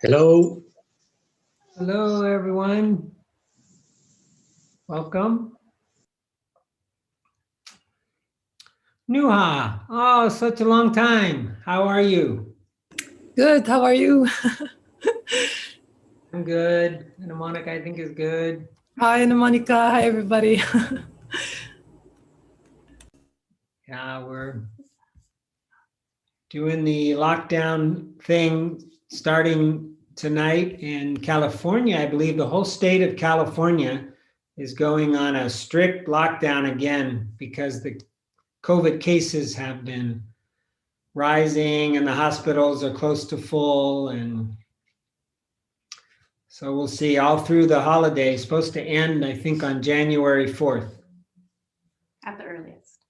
Hello. Hello, everyone. Welcome. Nuha. Oh, such a long time. How are you? Good. How are you? I'm good. And Monica, I think, is good. Hi, Anna Monica. Hi, everybody. Yeah, we're doing the lockdown thing starting tonight in California. I believe the whole state of California is going on a strict lockdown again because the COVID cases have been rising and the hospitals are close to full. And so we'll see all through the holiday. It's supposed to end, I think, on January 4th. At the earliest.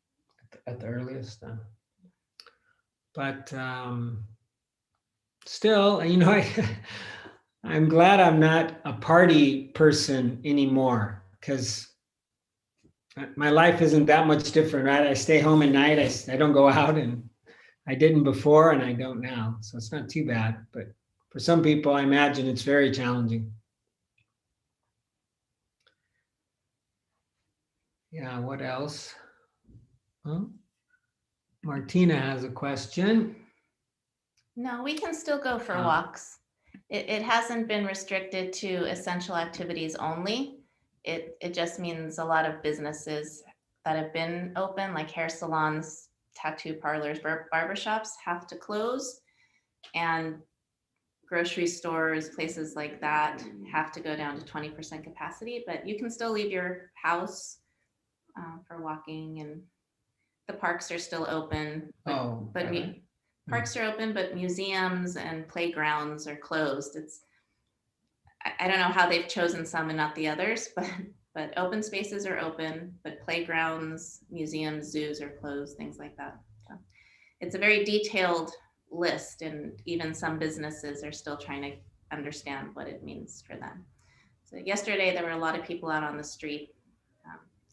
At the earliest. But still, I'm glad I'm not a party person anymore because my life isn't that much different, right? I stay home at night. I don't go out, and I didn't before and I don't now. So it's not too bad. But for some people, I imagine it's very challenging. Yeah, what else? Huh? Martina has a question. No, we can still go for walks. It hasn't been restricted to essential activities only. It just means a lot of businesses that have been open, like hair salons, tattoo parlors, barbershops, have to close. And grocery stores, places like that have to go down to 20% capacity. But you can still leave your house for walking, and the parks are still open. But parks are open, but museums and playgrounds are closed. I don't know how they've chosen some and not the others, but open spaces are open, but playgrounds, museums, zoos are closed, things like that. So it's a very detailed list, and even some businesses are still trying to understand what it means for them. So yesterday there were a lot of people out on the street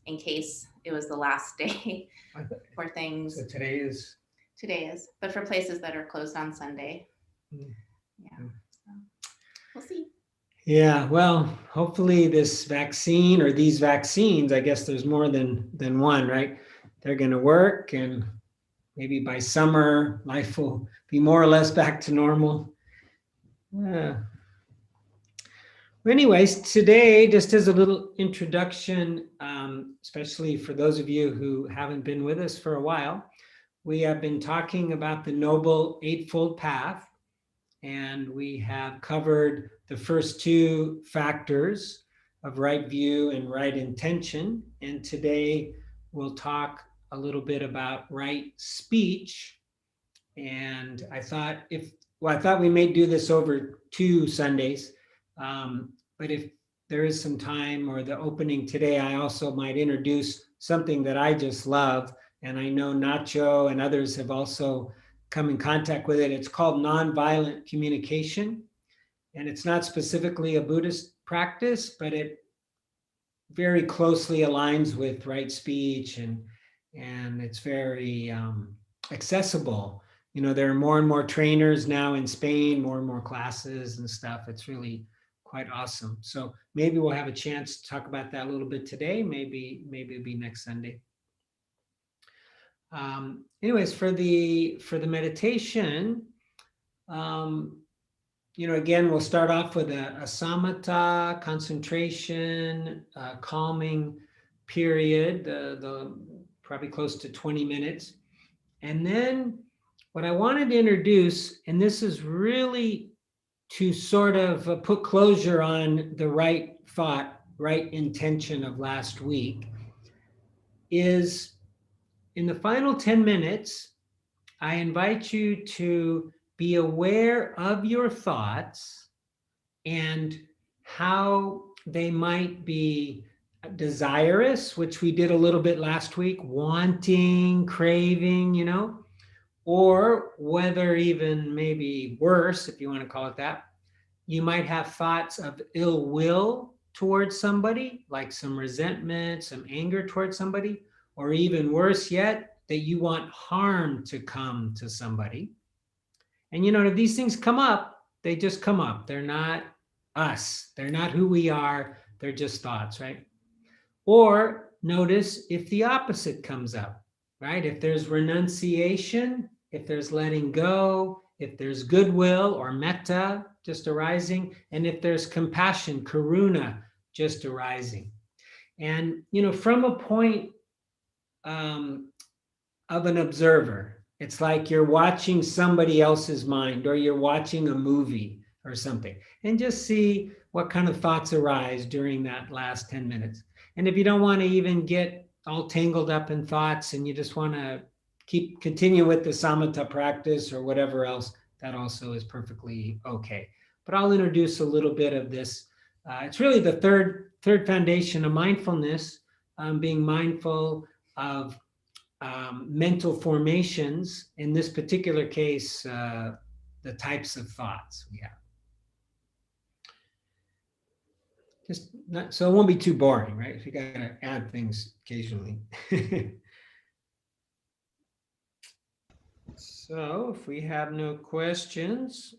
in case it was the last day for things. So today is, but for places that are closed on Sunday. Yeah, so we'll see. Yeah, well, hopefully this vaccine or these vaccines, I guess there's more than one, right? They're going to work, and maybe by summer life will be more or less back to normal. Yeah. Anyways, today, just as a little introduction, especially for those of you who haven't been with us for a while, we have been talking about the Noble Eightfold Path, and we have covered the first two factors of right view and right intention. And today we'll talk a little bit about right speech. And I thought we may do this over 2 Sundays. But if there is some time or the opening today, I also might introduce something that I just love. And I know Nacho and others have also come in contact with it. It's called nonviolent communication. And it's not specifically a Buddhist practice, but it very closely aligns with right speech, and it's very accessible. There are more and more trainers now in Spain, more and more classes and stuff. It's really quite awesome. So maybe we'll have a chance to talk about that a little bit today. Maybe it'll be next Sunday. Anyways, for the meditation, again, we'll start off with a samatha, concentration, calming period, the probably close to 20 minutes. And then what I wanted to introduce, and this is really to sort of put closure on the right thought, right intention of last week, is in the final 10 minutes, I invite you to be aware of your thoughts and how they might be desirous, which we did a little bit last week, wanting, craving, or whether even maybe worse, if you want to call it that, you might have thoughts of ill will towards somebody, like some resentment, some anger towards somebody, or even worse yet, that you want harm to come to somebody. And if these things come up, they just come up. They're not us. They're not who we are. They're just thoughts, right? Or notice if the opposite comes up, right? If there's renunciation, if there's letting go, if there's goodwill or metta just arising, and if there's compassion, karuna, just arising. And, from a point of an observer, it's like you're watching somebody else's mind, or you're watching a movie or something, and just see what kind of thoughts arise during that last 10 minutes. And if you don't want to even get all tangled up in thoughts and you just want to continue with the samatha practice or whatever else, that also is perfectly okay. But I'll introduce a little bit of this. It's really the third foundation of mindfulness, being mindful of mental formations, in this particular case, the types of thoughts we have. Just not, so it won't be too boring, right? If you got to add things occasionally. So if we have no questions,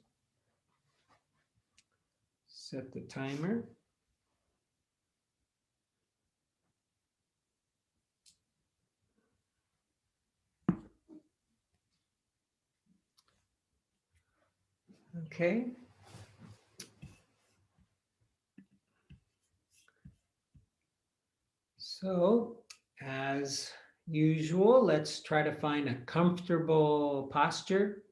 set the timer. Okay. So as usual, let's try to find a comfortable posture.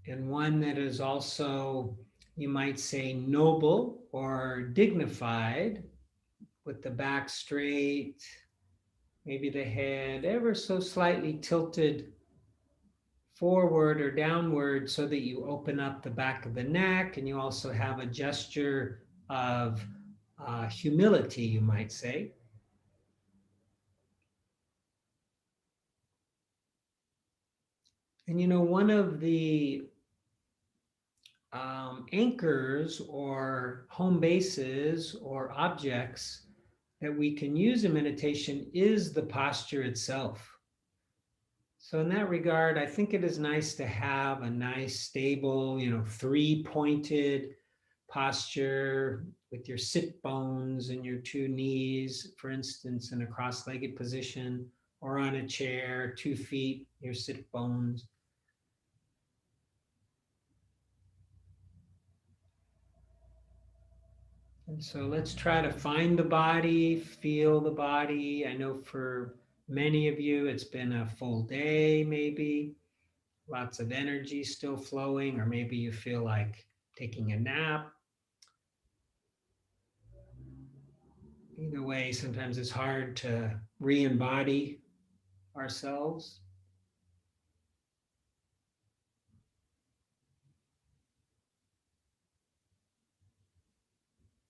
And one that is also, you might say, noble or dignified, with the back straight, maybe the head ever so slightly tilted forward or downward so that you open up the back of the neck, and you also have a gesture of humility, you might say. And one of the anchors or home bases or objects that we can use in meditation is the posture itself. So in that regard, I think it is nice to have a nice, stable, three-pointed posture with your sit bones and your two knees, for instance, in a cross-legged position, or on a chair, 2 feet, your sit bones. And so let's try to find the body, feel the body. I know for many of you, it's been a full day, maybe lots of energy still flowing, or maybe you feel like taking a nap. Either way, sometimes it's hard to re-embody ourselves.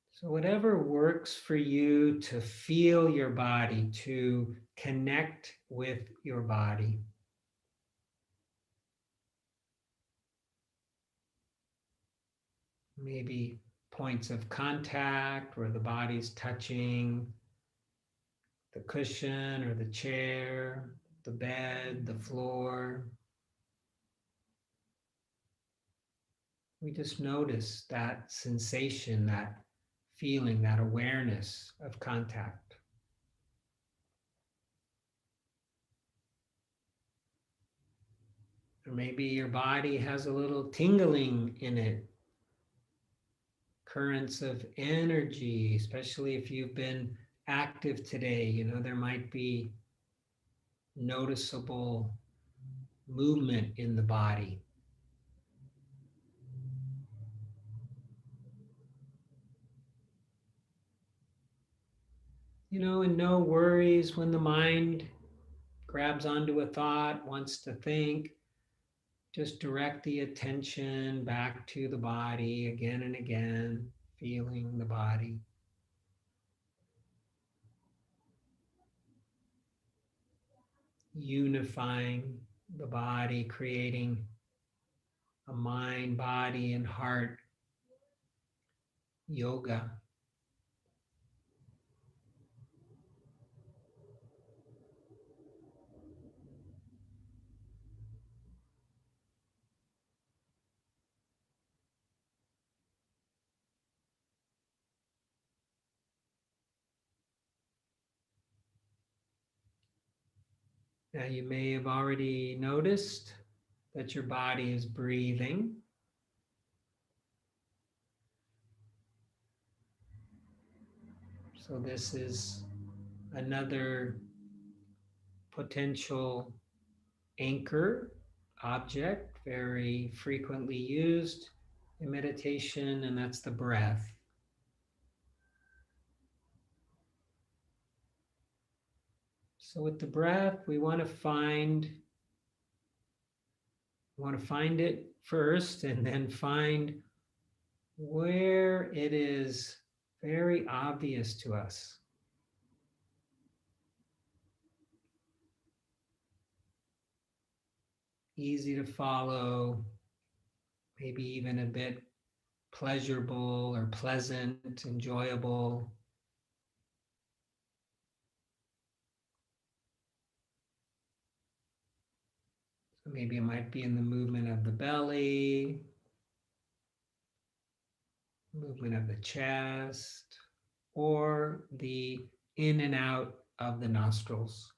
So whatever works for you to feel your body, to connect with your body. Maybe points of contact where the body's touching the cushion or the chair, the bed, the floor. We just notice that sensation, that feeling, that awareness of contact. Or maybe your body has a little tingling in it, currents of energy, especially if you've been active today. There might be noticeable movement in the body. And no worries when the mind grabs onto a thought, wants to think. Just direct the attention back to the body again and again, feeling the body. Unifying the body, creating a mind, body, and heart yoga. Now you may have already noticed that your body is breathing. So this is another potential anchor object, very frequently used in meditation, and that's the breath. So with the breath, we want to find it first, and then find where it is very obvious to us. Easy to follow, maybe even a bit pleasurable or pleasant, enjoyable. So maybe it might be in the movement of the belly, movement of the chest, or the in and out of the nostrils.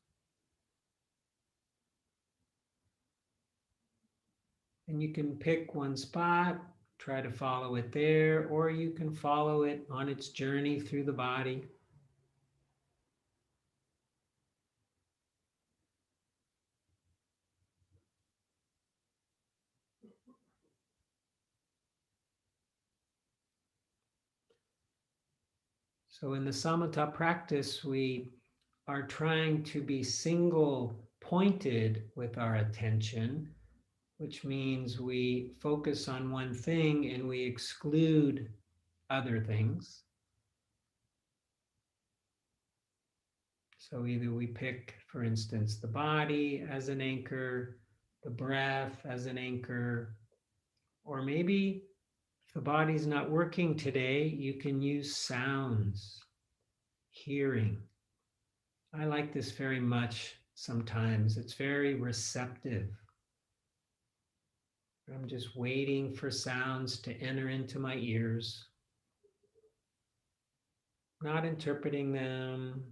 And you can pick one spot, try to follow it there, or you can follow it on its journey through the body. So in the samatha practice, we are trying to be single pointed with our attention, which means we focus on one thing and we exclude other things. So either we pick, for instance, the body as an anchor, the breath as an anchor, or maybe if the body's not working today, you can use sounds, hearing. I like this very much sometimes. It's very receptive. I'm just waiting for sounds to enter into my ears, not interpreting them,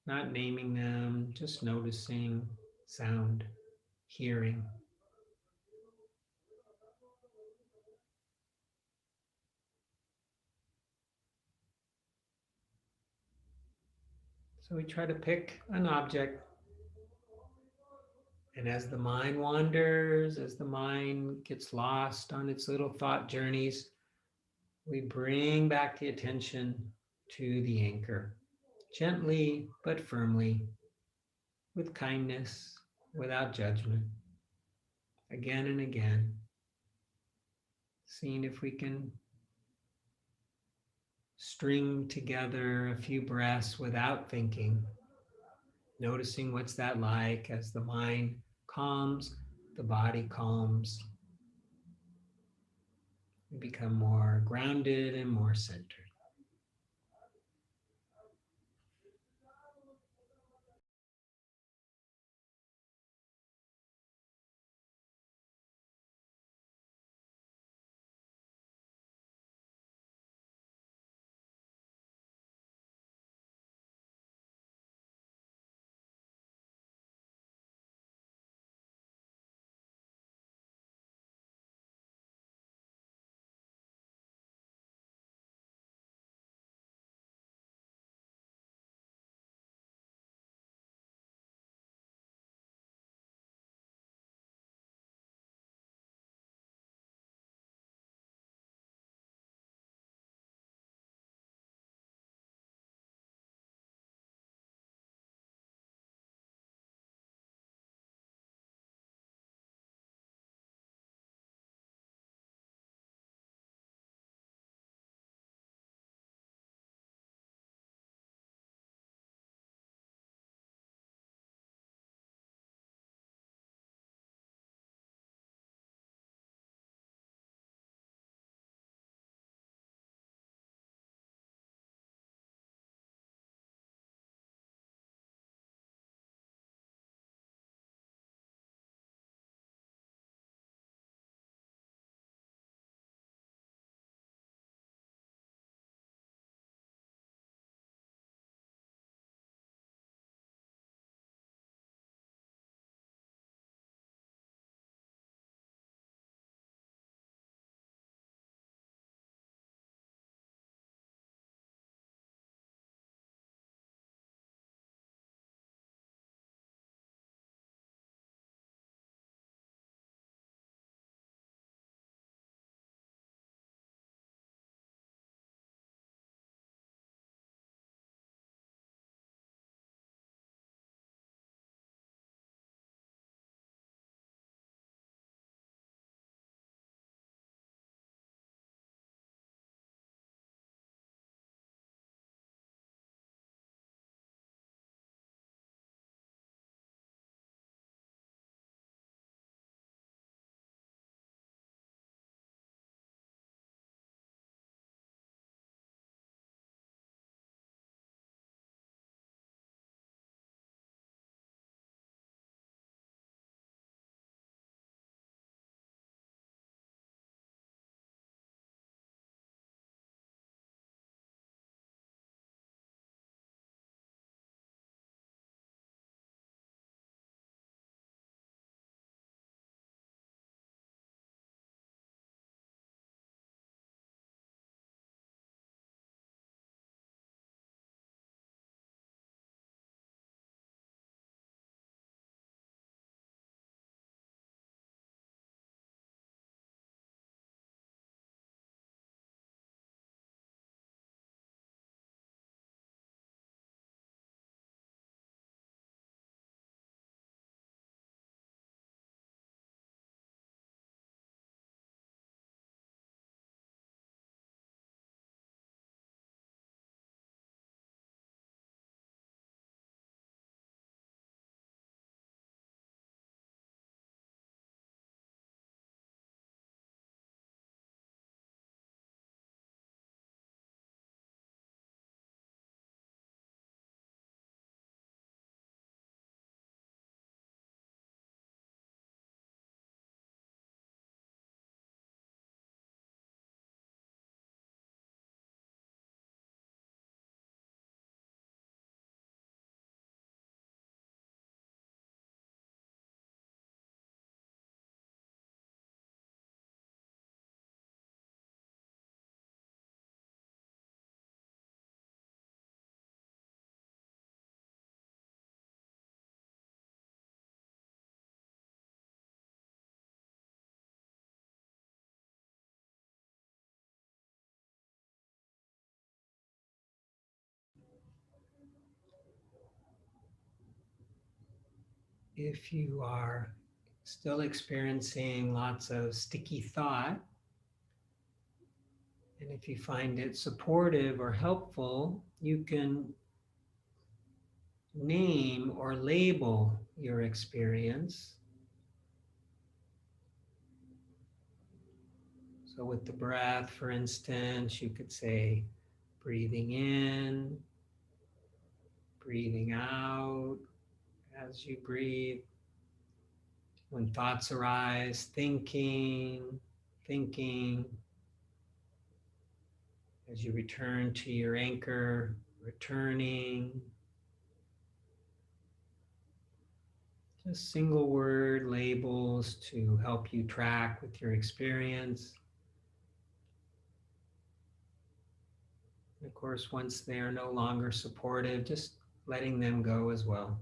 not naming them, just noticing sound, hearing. So we try to pick an object, and as the mind wanders, as the mind gets lost on its little thought journeys, we bring back the attention to the anchor, gently but firmly, with kindness, without judgment, again and again, seeing if we can string together a few breaths without thinking, noticing what's that like as the mind calms, the body calms. We become more grounded and more centered. if you are still experiencing lots of sticky thought, and if you find it supportive or helpful, you can name or label your experience. So with the breath, for instance, you could say breathing in, breathing out as you breathe. When thoughts arise, thinking. As you return to your anchor, returning. Just single word labels to help you track with your experience. And of course, once they are no longer supportive, just letting them go as well.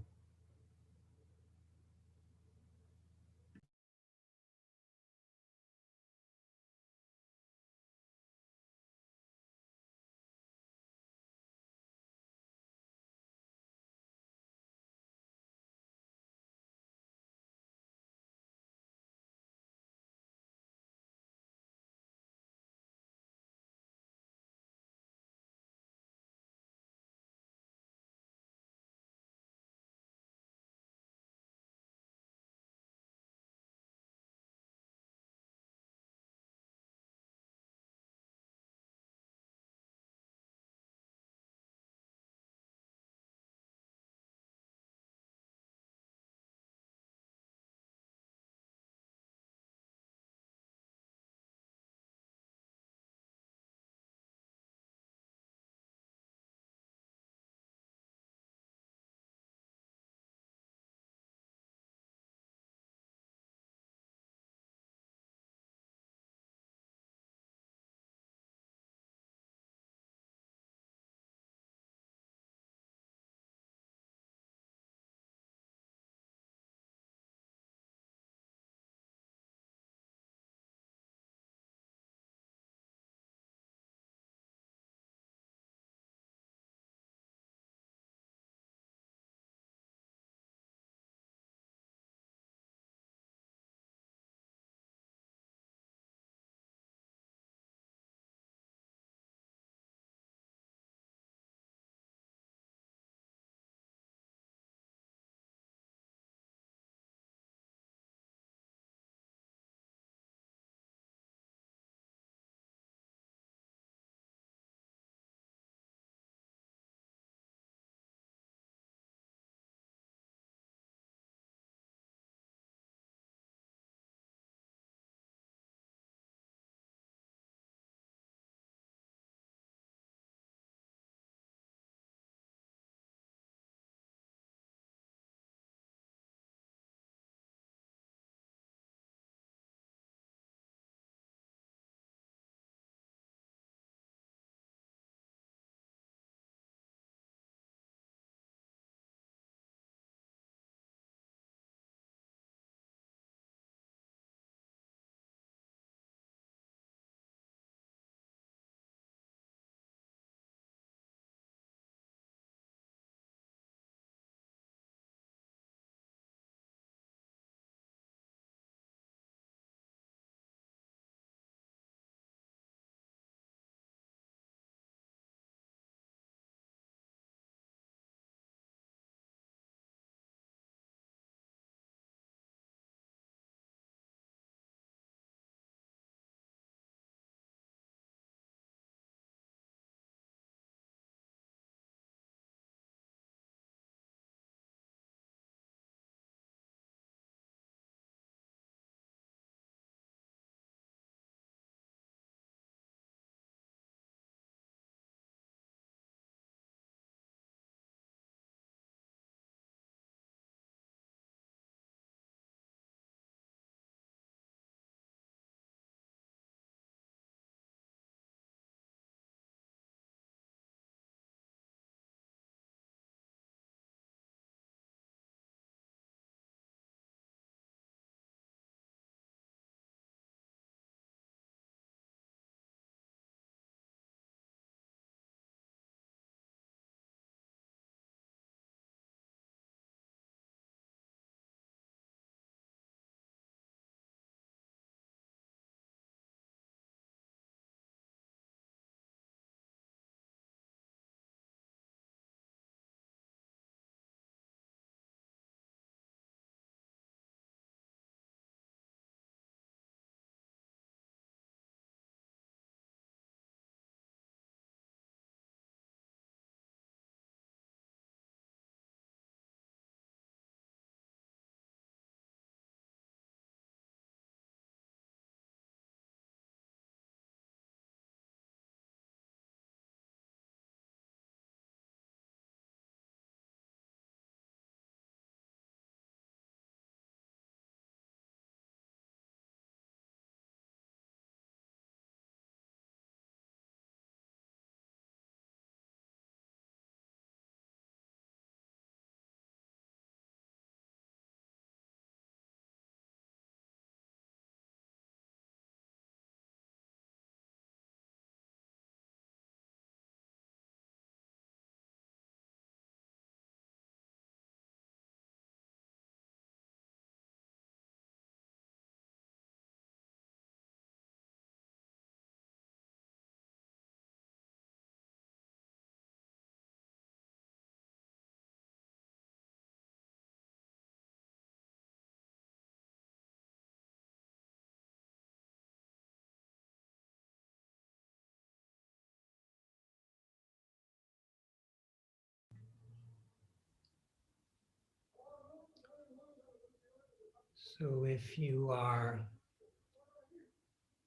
So if you are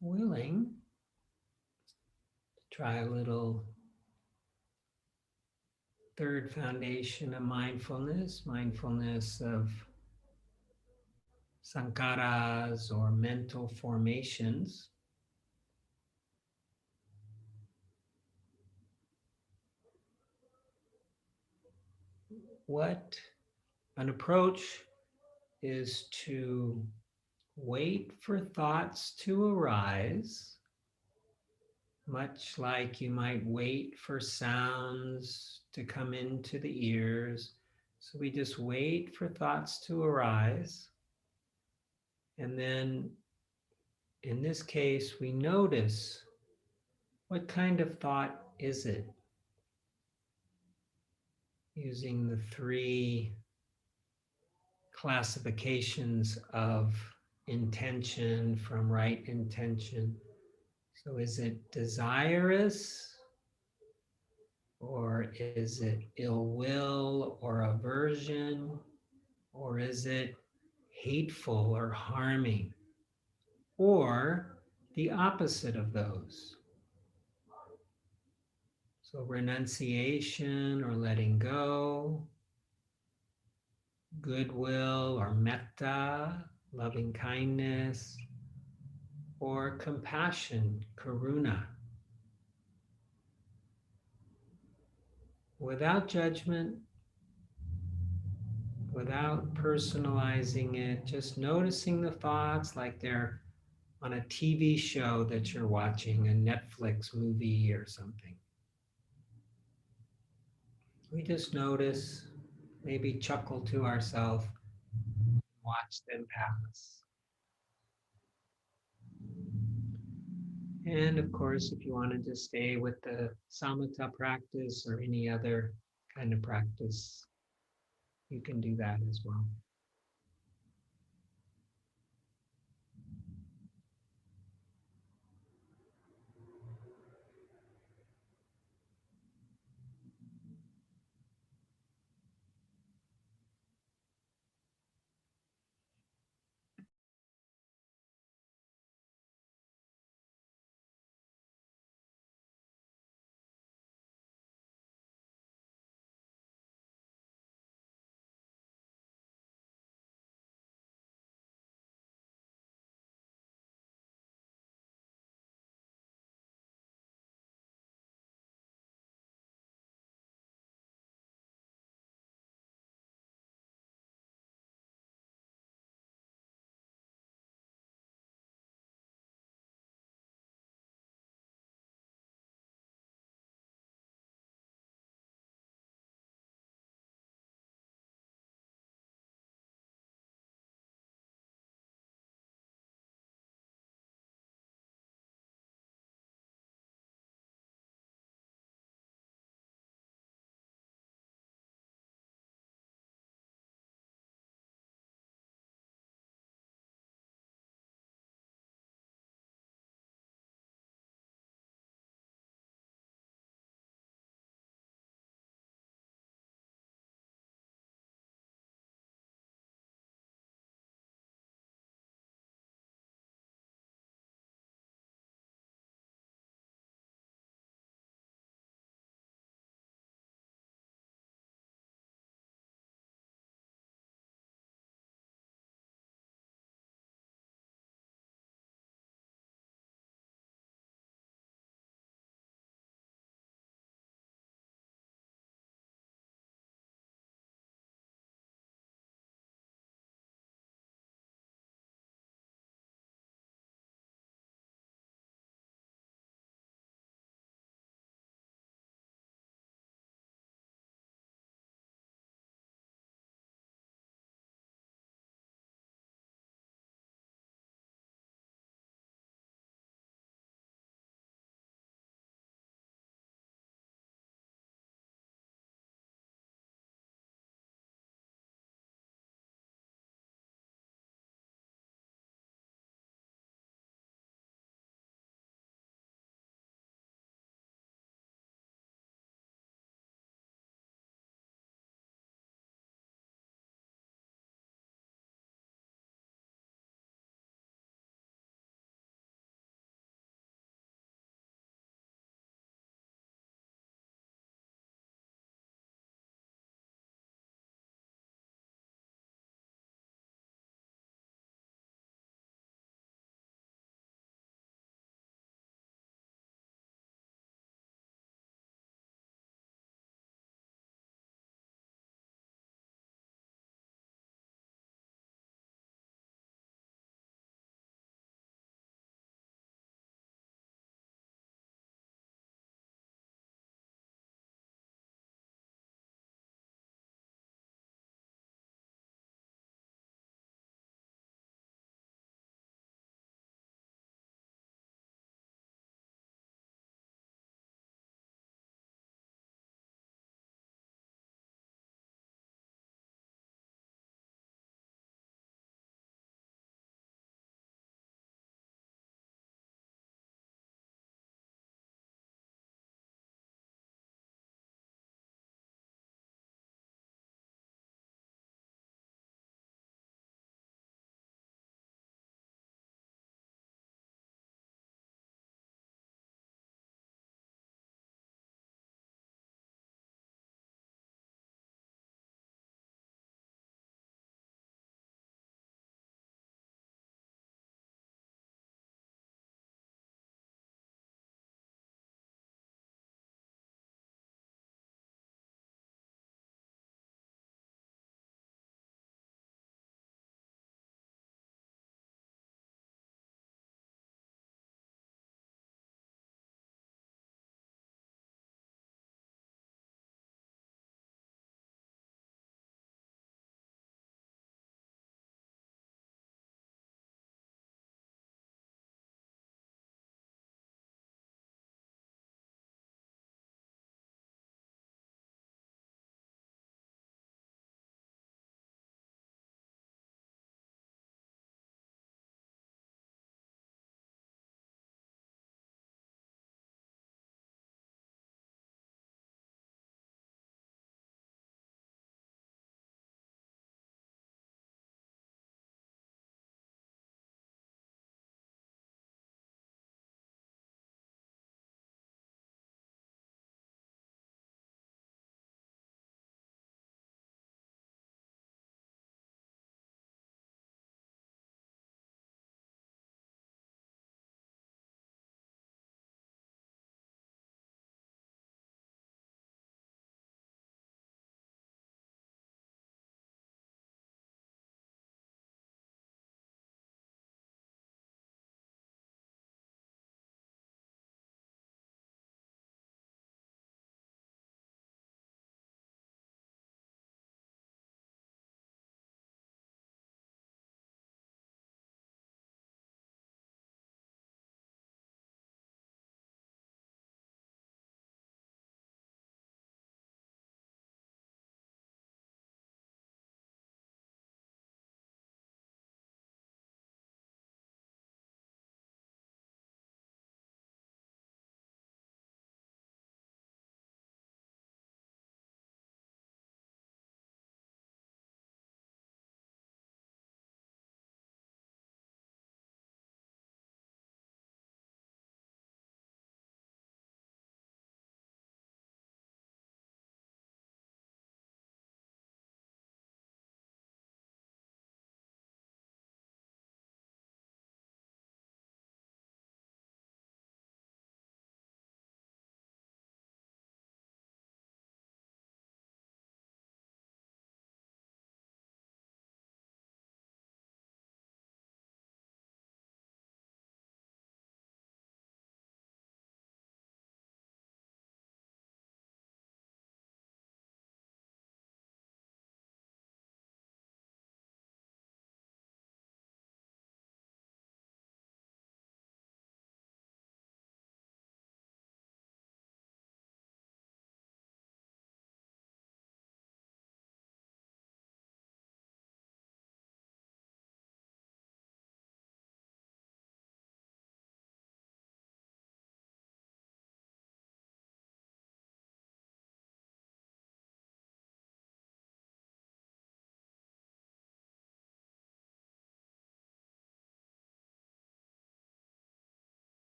willing, try a little third foundation of mindfulness, mindfulness of sankharas or mental formations. What an approach is to wait for thoughts to arise, much like you might wait for sounds to come into the ears. So we just wait for thoughts to arise. And then in this case, we notice what kind of thought is it, using the three classifications of intention from right intention. So is it desirous, or is it ill will or aversion, or is it hateful or harming, or the opposite of those? So renunciation or letting go, goodwill or metta, loving kindness, or compassion, karuna. Without judgment, without personalizing it, just noticing the thoughts like they're on a TV show that you're watching, a Netflix movie or something. We just notice, maybe chuckle to ourselves, watch them pass. And of course, if you want to just stay with the samatha practice or any other kind of practice, you can do that as well.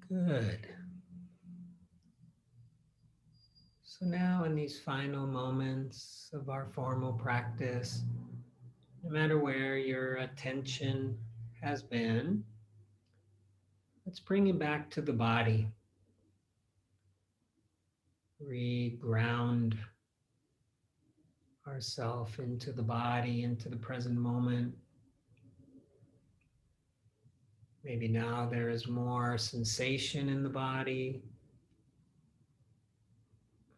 Good. So now in these final moments of our formal practice, no matter where your attention has been, let's bring it back to the body. Re-ground ourselves into the body, into the present moment. Maybe now there is more sensation in the body.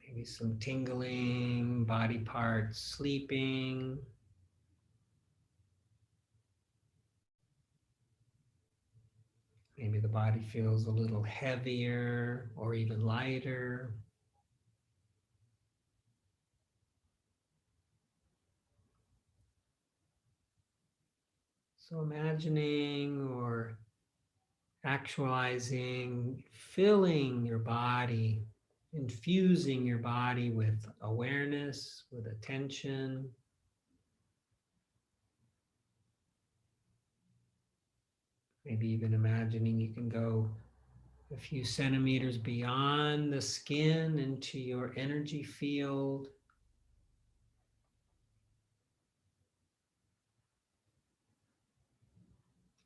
Maybe some tingling, body parts sleeping. Maybe the body feels a little heavier or even lighter. So imagining or actualizing, filling your body, infusing your body with awareness, with attention. Maybe even imagining you can go a few centimeters beyond the skin into your energy field.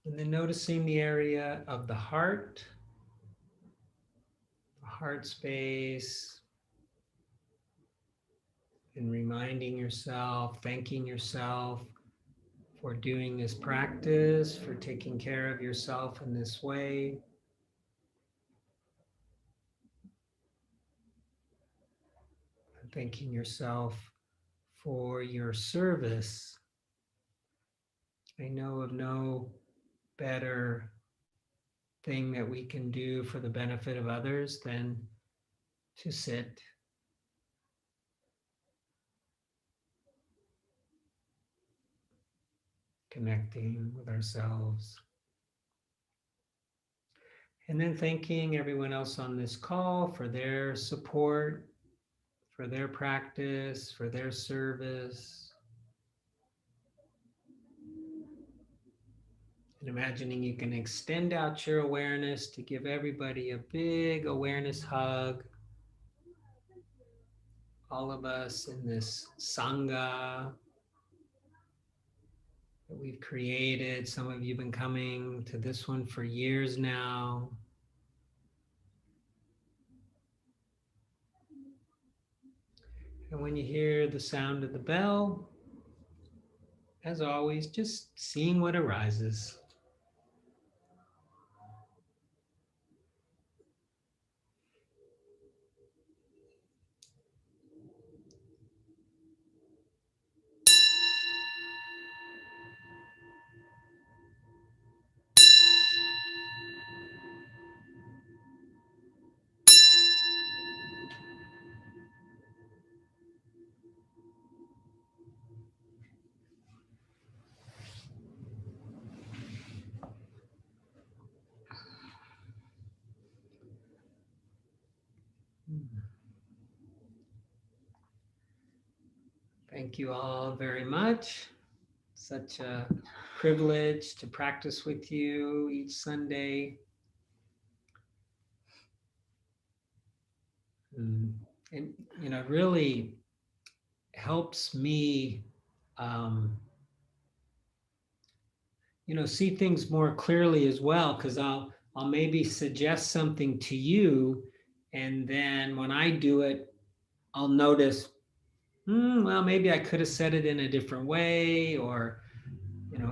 And then noticing the area of the heart space, and reminding yourself, thanking yourself for doing this practice, for taking care of yourself in this way. And thanking yourself for your service. I know of no better thing that we can do for the benefit of others than to sit, connecting with ourselves. And then thanking everyone else on this call for their support, for their practice, for their service. And imagining you can extend out your awareness to give everybody a big awareness hug. All of us in this Sangha that we've created. Some of you have been coming to this one for years now. And when you hear the sound of the bell, as always, just seeing what arises. Thank you all very much. Such a privilege to practice with you each Sunday. And really helps me, see things more clearly as well, because I'll maybe suggest something to you, and then when I do it, I'll notice, well, maybe I could have said it in a different way, or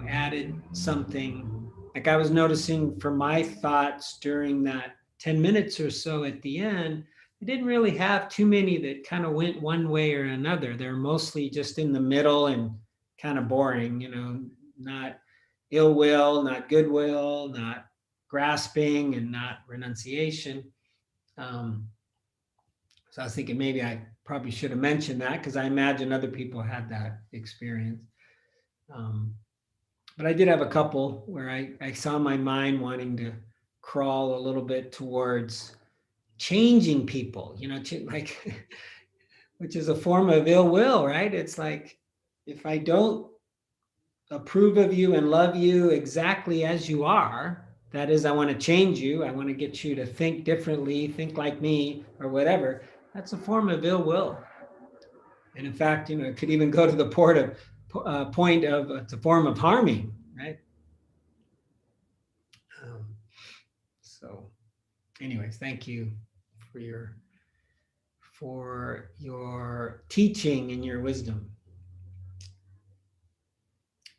added something. Like I was noticing for my thoughts during that 10 minutes or so at the end, I didn't really have too many that kind of went one way or another. They're mostly just in the middle and kind of boring, not ill will, not goodwill, not grasping, and not renunciation. So I was thinking maybe I probably should have mentioned that, because I imagine other people had that experience. But I did have a couple where I saw my mind wanting to crawl a little bit towards changing people, like, which is a form of ill will, right? It's like, if I don't approve of you and love you exactly as you are, that is, I want to change you, I want to get you to think differently, think like me, or whatever, that's a form of ill will. And in fact, it could even go to the point of it's a form of harming, right? So anyways, thank you for your teaching and your wisdom.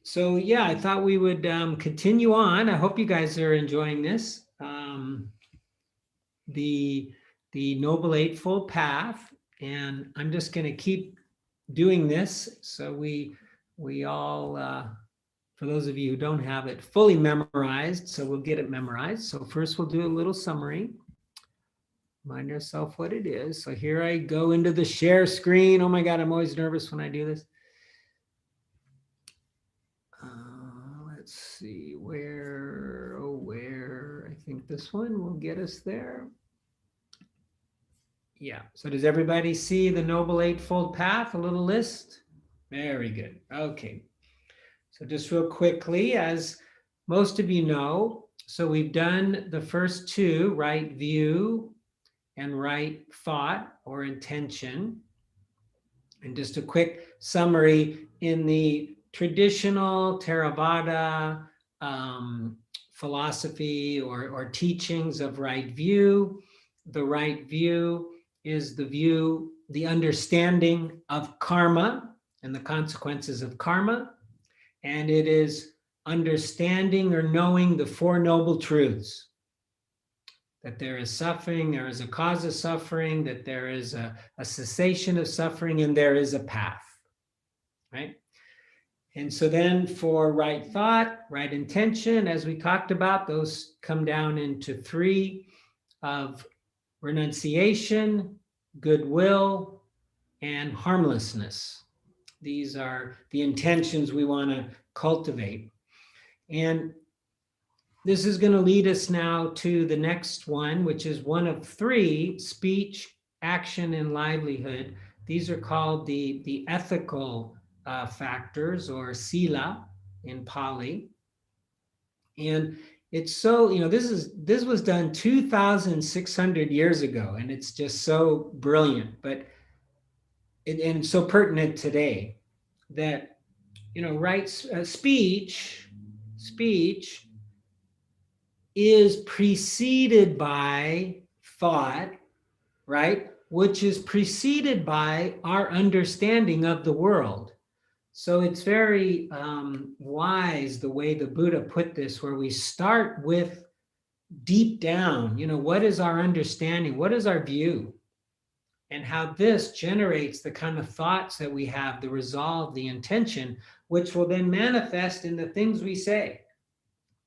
So yeah, I thought we would continue on. I hope you guys are enjoying this. The Noble Eightfold Path, and I'm just going to keep doing this. So we all, for those of you who don't have it fully memorized, so we'll get it memorized. So first we'll do a little summary. Remind yourself what it is. So here I go into the share screen. Oh my God, I'm always nervous when I do this. Let's see, where, I think this one will get us there. Yeah, so does everybody see the Noble Eightfold Path, a little list? Very good, okay. So just real quickly, as most of you know, so we've done the first two, right view and right thought or intention. And just a quick summary, in the traditional Theravada philosophy or teachings of right view, the right view is the understanding of karma and the consequences of karma. And it is understanding or knowing the Four Noble Truths. That there is suffering, there is a cause of suffering, that there is a cessation of suffering, and there is a path, right? And so then for right thought, right intention, as we talked about, those come down into three of renunciation, goodwill, and harmlessness. These are the intentions we want to cultivate. And this is going to lead us now to the next one, which is one of three: speech, action, and livelihood. These are called the ethical factors, or sila in Pali. And it's so, this was done 2,600 years ago, and it's just so brilliant, and it's so pertinent today that, right, speech is preceded by thought, right? Which is preceded by our understanding of the world. So it's very wise the way the Buddha put this, where we start with deep down, what is our understanding? What is our view? And how this generates the kind of thoughts that we have, the resolve, the intention, which will then manifest in the things we say.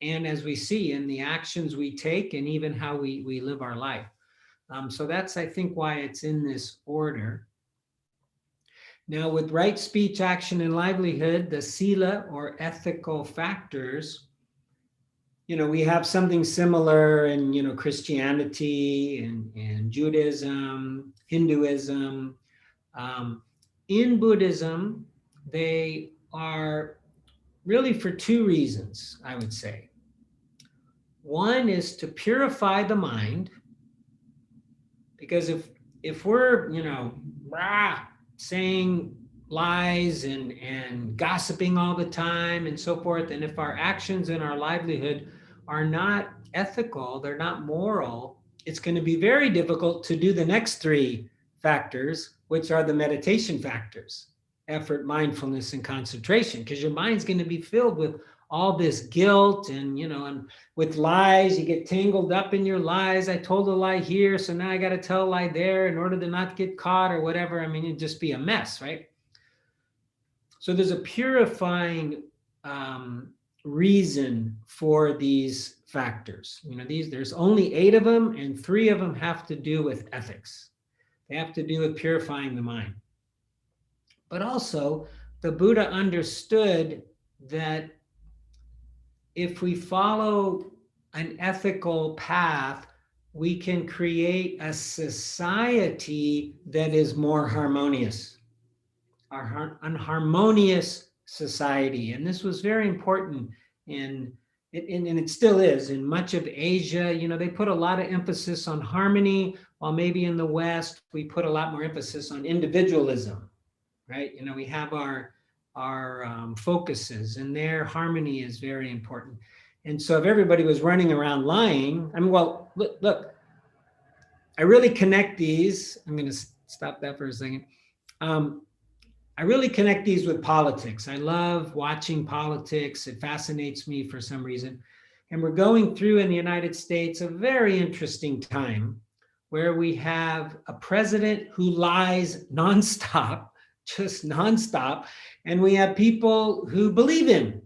And as we see in the actions we take, and even how we live our life. So that's, I think, why it's in this order. Now, with right speech, action, and livelihood, the sila or ethical factors, we have something similar in, Christianity and Judaism, Hinduism. In Buddhism, they are really for two reasons, I would say. One is to purify the mind, because if we're, saying lies and gossiping all the time and so forth, and if our actions and our livelihood are not ethical, they're not moral, it's going to be very difficult to do the next three factors, which are the meditation factors: effort, mindfulness, and concentration, because your mind's going to be filled with all this guilt and, and with lies. You get tangled up in your lies. I told a lie here, so now I got to tell a lie there in order to not get caught or whatever. I mean, it'd just be a mess, right? So there's a purifying reason for these factors. There's only 8 of them, and 3 of them have to do with ethics. They have to do with purifying the mind. But also, the Buddha understood that if we follow an ethical path, we can create a society that is more harmonious, an harmonious society. And this was very important in and it still is in much of Asia, they put a lot of emphasis on harmony, while maybe in the West, we put a lot more emphasis on individualism, right? We have our focuses, and their harmony is very important. And so if everybody was running around lying, well, look, I really connect these. I'm going to stop that for a second. I really connect these with politics. I love watching politics. It fascinates me for some reason. And we're going through in the United States a very interesting time where we have a president who lies nonstop, just nonstop, and we have people who believe him.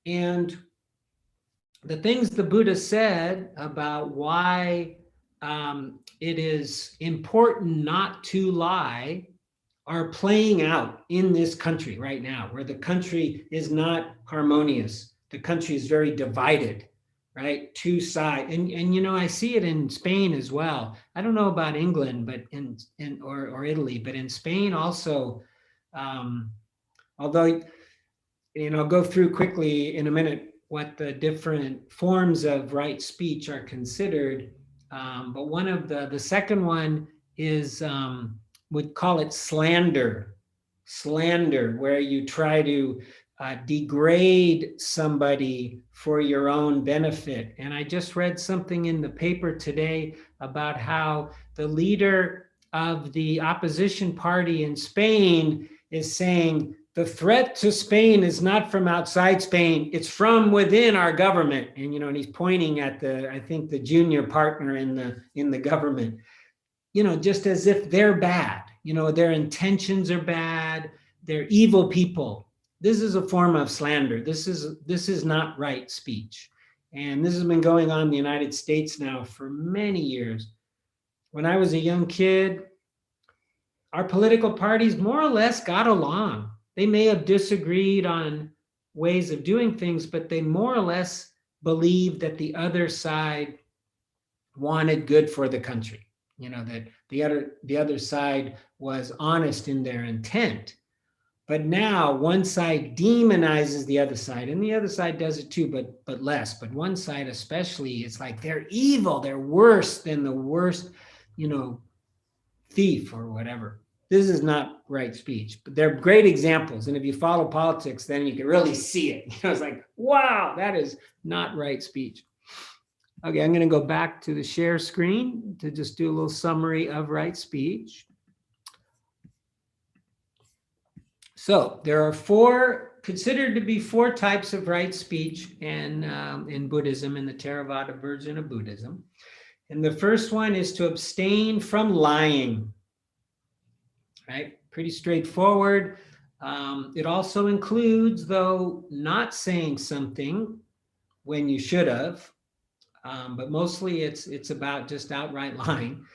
And the things the Buddha said about why it is important not to lie are playing out in this country right now, where the country is not harmonious. The country is very divided, right? Two sides. And I see it in Spain as well. I don't know about England, but or Italy, but in Spain also, although, I'll go through quickly in a minute what the different forms of right speech are considered. But one of the second one is, would call it slander, where you try to degrade somebody for your own benefit. And I just read something in the paper today about how the leader of the opposition party in Spain is saying the threat to Spain is not from outside Spain, it's from within our government. And and he's pointing at I think the junior partner in the government. Just as if they're bad, their intentions are bad, they're evil people. This is a form of slander. This is not right speech. And this has been going on in the United States now for many years. When I was a young kid, our political parties more or less got along. They may have disagreed on ways of doing things, but they more or less believed that the other side wanted good for the country. That the other side was honest in their intent. But now one side demonizes the other side, and the other side does it too, but less. But one side especially, it's like they're evil, they're worse than the worst, thief or whatever. This is not right speech, but they're great examples. And if you follow politics, then you can really see it. It's like, wow, that is not right speech. Okay, I'm going to go back to the share screen to just do a little summary of right speech. So there are considered to be four types of right speech in Buddhism, in the Theravada version of Buddhism. And the first one is to abstain from lying. Right? Pretty straightforward. It also includes, though, not saying something when you should have. But mostly it's about just outright lying.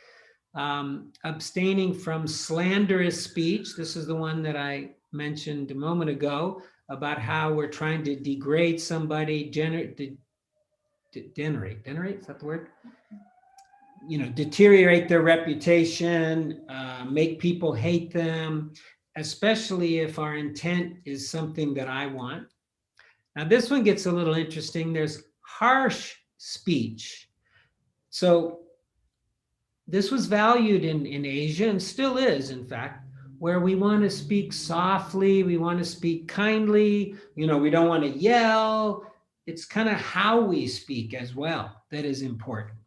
Abstaining from slanderous speech. This is the one that I mentioned a moment ago about how we're trying to degrade somebody, degenerate, is that the word? Deteriorate their reputation, make people hate them, especially if our intent is something that I want. Now, this one gets a little interesting. There's harsh speech. So this was valued in Asia and still is, in fact, where we want to speak softly, we want to speak kindly, we don't want to yell. It's kind of how we speak as well that is important.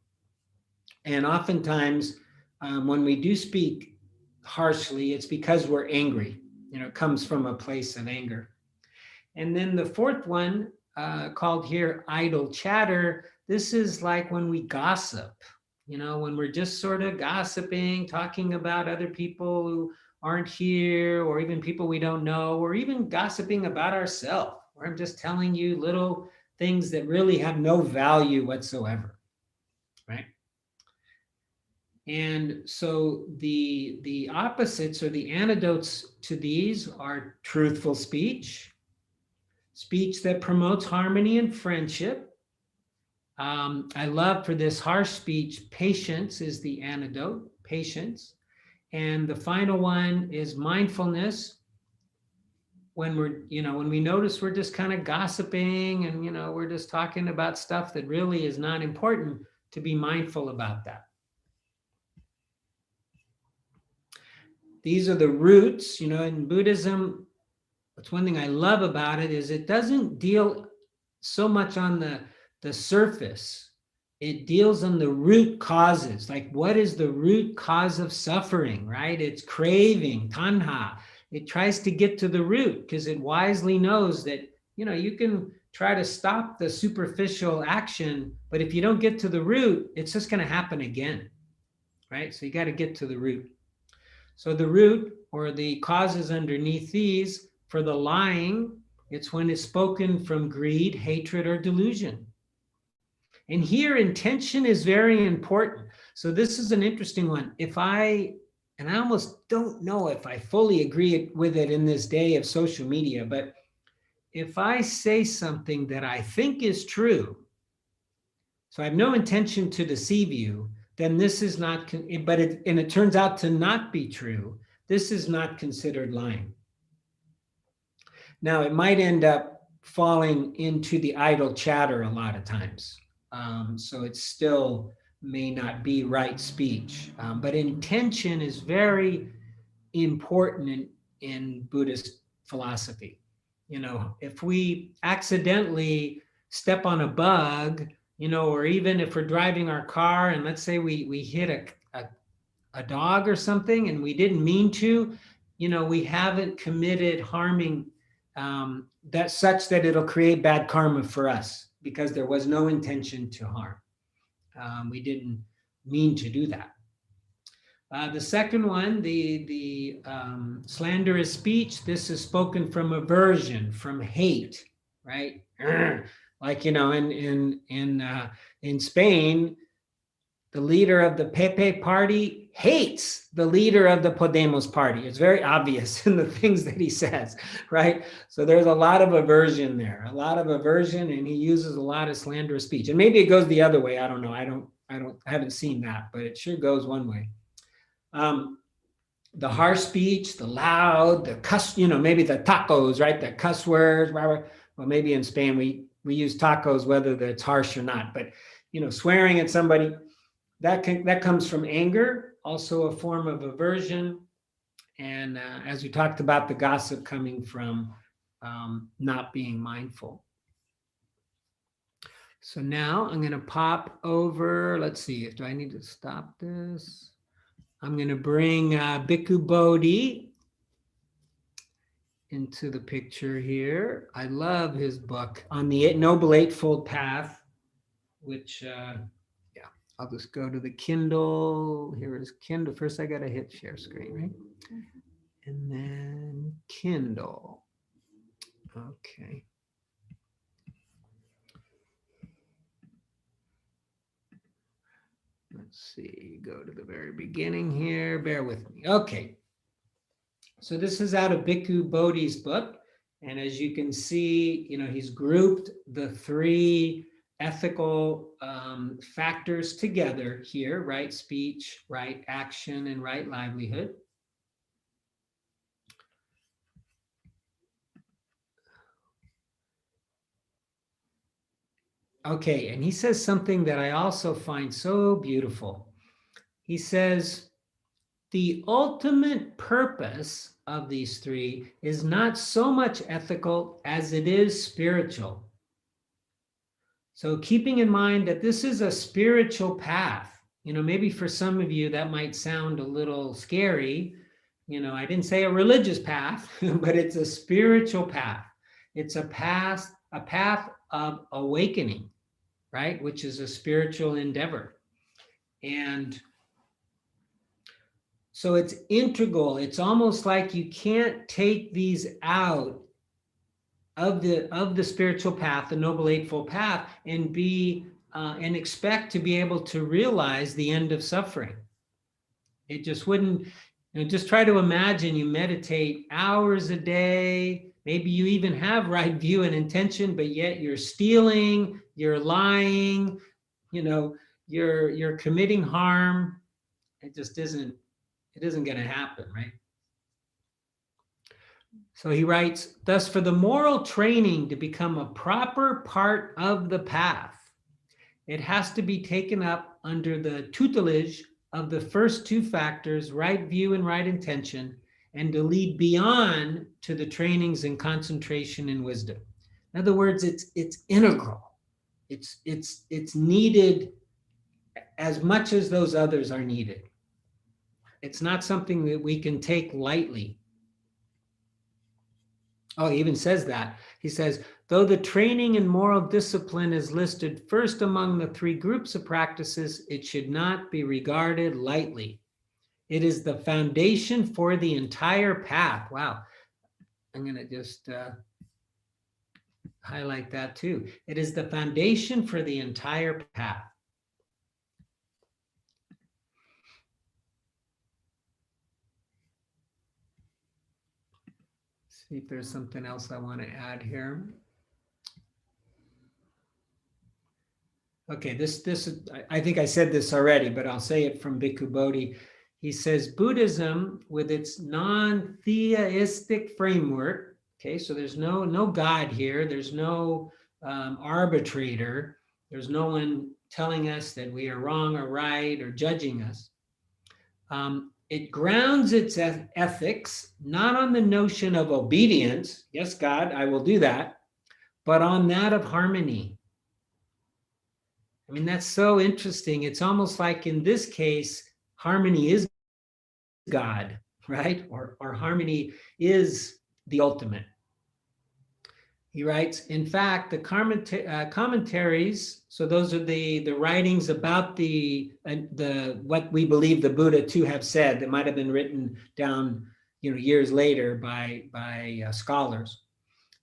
And oftentimes when we do speak harshly, it's because we're angry. It comes from a place of anger. And then the fourth one, called here idle chatter. This is like when we gossip, when we're just sort of gossiping, talking about other people who aren't here, or even people we don't know, or even gossiping about ourselves, where I'm just telling you little things that really have no value whatsoever, right? And so the opposites or the antidotes to these are truthful speech, speech that promotes harmony and friendship. I love for this harsh speech, patience is the antidote, patience. And the final one is mindfulness, when when we notice we're just kind of gossiping and, we're just talking about stuff that really is not important, to be mindful about that. These are the roots, in Buddhism. That's one thing I love about it, is it doesn't deal so much on the surface. It deals on the root causes. Like, what is the root cause of suffering, right? It's craving, tanha. It tries to get to the root because it wisely knows that, you can try to stop the superficial action, but if you don't get to the root, it's just going to happen again, right? So you got to get to the root. So the root, or the causes underneath these, for the lying, it's when it's spoken from greed, hatred, or delusion. And here, intention is very important. So this is an interesting one. And I almost don't know if I fully agree with it in this day of social media, but if I say something that I think is true, so I have no intention to deceive you, then this is not, and it turns out to not be true, this is not considered lying. Now, it might end up falling into the idle chatter a lot of times. So it still may not be right speech. But intention is very important in Buddhist philosophy. If we accidentally step on a bug, or even if we're driving our car and let's say we hit a dog or something and we didn't mean to, we haven't committed harming that such that it'll create bad karma for us because there was no intention to harm. We didn't mean to do that. The second one, the slanderous speech, this is spoken from aversion, from hate, right? Like, in Spain, the leader of the Pepe party hates the leader of the Podemos party. It's very obvious in the things that he says, right? So there's a lot of aversion there, and he uses a lot of slanderous speech. And maybe it goes the other way. I don't know. I haven't seen that, but it sure goes one way. The harsh speech, the loud, the cuss, maybe the tacos, right? The cuss words, well, maybe in Spain we use tacos whether it's harsh or not, but swearing at somebody, that comes from anger, also a form of aversion. And as we talked about, the gossip coming from not being mindful. So now I'm going to pop over. Let's see, do I need to stop this? I'm going to bring Bhikkhu Bodhi into the picture here. I love his book on the Noble Eightfold Path, which, I'll just go to the Kindle. Here is Kindle. First, I got to hit share screen, right? And then Kindle. Okay. Let's see, go to the very beginning here. Bear with me. Okay. So this is out of Bhikkhu Bodhi's book. And as you can see, he's grouped the three ethical factors together here: right speech, right action, and right livelihood. Okay, and he says something that I also find so beautiful. He says, the ultimate purpose of these three is not so much ethical as it is spiritual. So keeping in mind that this is a spiritual path, maybe for some of you that might sound a little scary. I didn't say a religious path, but it's a spiritual path. It's a path of awakening, right? Which is a spiritual endeavor. And so it's integral. It's almost like you can't take these out of the spiritual path, the Noble Eightfold Path, and and expect to be able to realize the end of suffering. It just wouldn't. Just try to imagine you meditate hours a day. Maybe you even have right view and intention, but yet you're stealing, you're lying, you're committing harm. It just isn't. It isn't going to happen, right? So he writes, thus for the moral training to become a proper part of the path, it has to be taken up under the tutelage of the first two factors, right view and right intention, and to lead beyond to the trainings in concentration and wisdom. In other words, it's integral. It's needed as much as those others are needed. It's not something that we can take lightly. Oh, he even says that. He says, though the training in moral discipline is listed first among the three groups of practices, it should not be regarded lightly. It is the foundation for the entire path. Wow. I'm going to just highlight that too. It is the foundation for the entire path. See if there's something else I want to add here. Okay, this is, I think I said this already, but I'll say it from Bhikkhu Bodhi. He says, Buddhism, with its non-theistic framework, okay, so there's no God here, there's no arbitrator, there's no one telling us that we are wrong or right or judging us. It grounds its ethics not on the notion of obedience, yes, God, I will do that, but on that of harmony. I mean, that's so interesting. It's almost like in this case, harmony is God, right? Or harmony is the ultimate. He writes, in fact, the commentaries, so those are the writings about the what we believe the Buddha to have said that might have been written down, years later by scholars.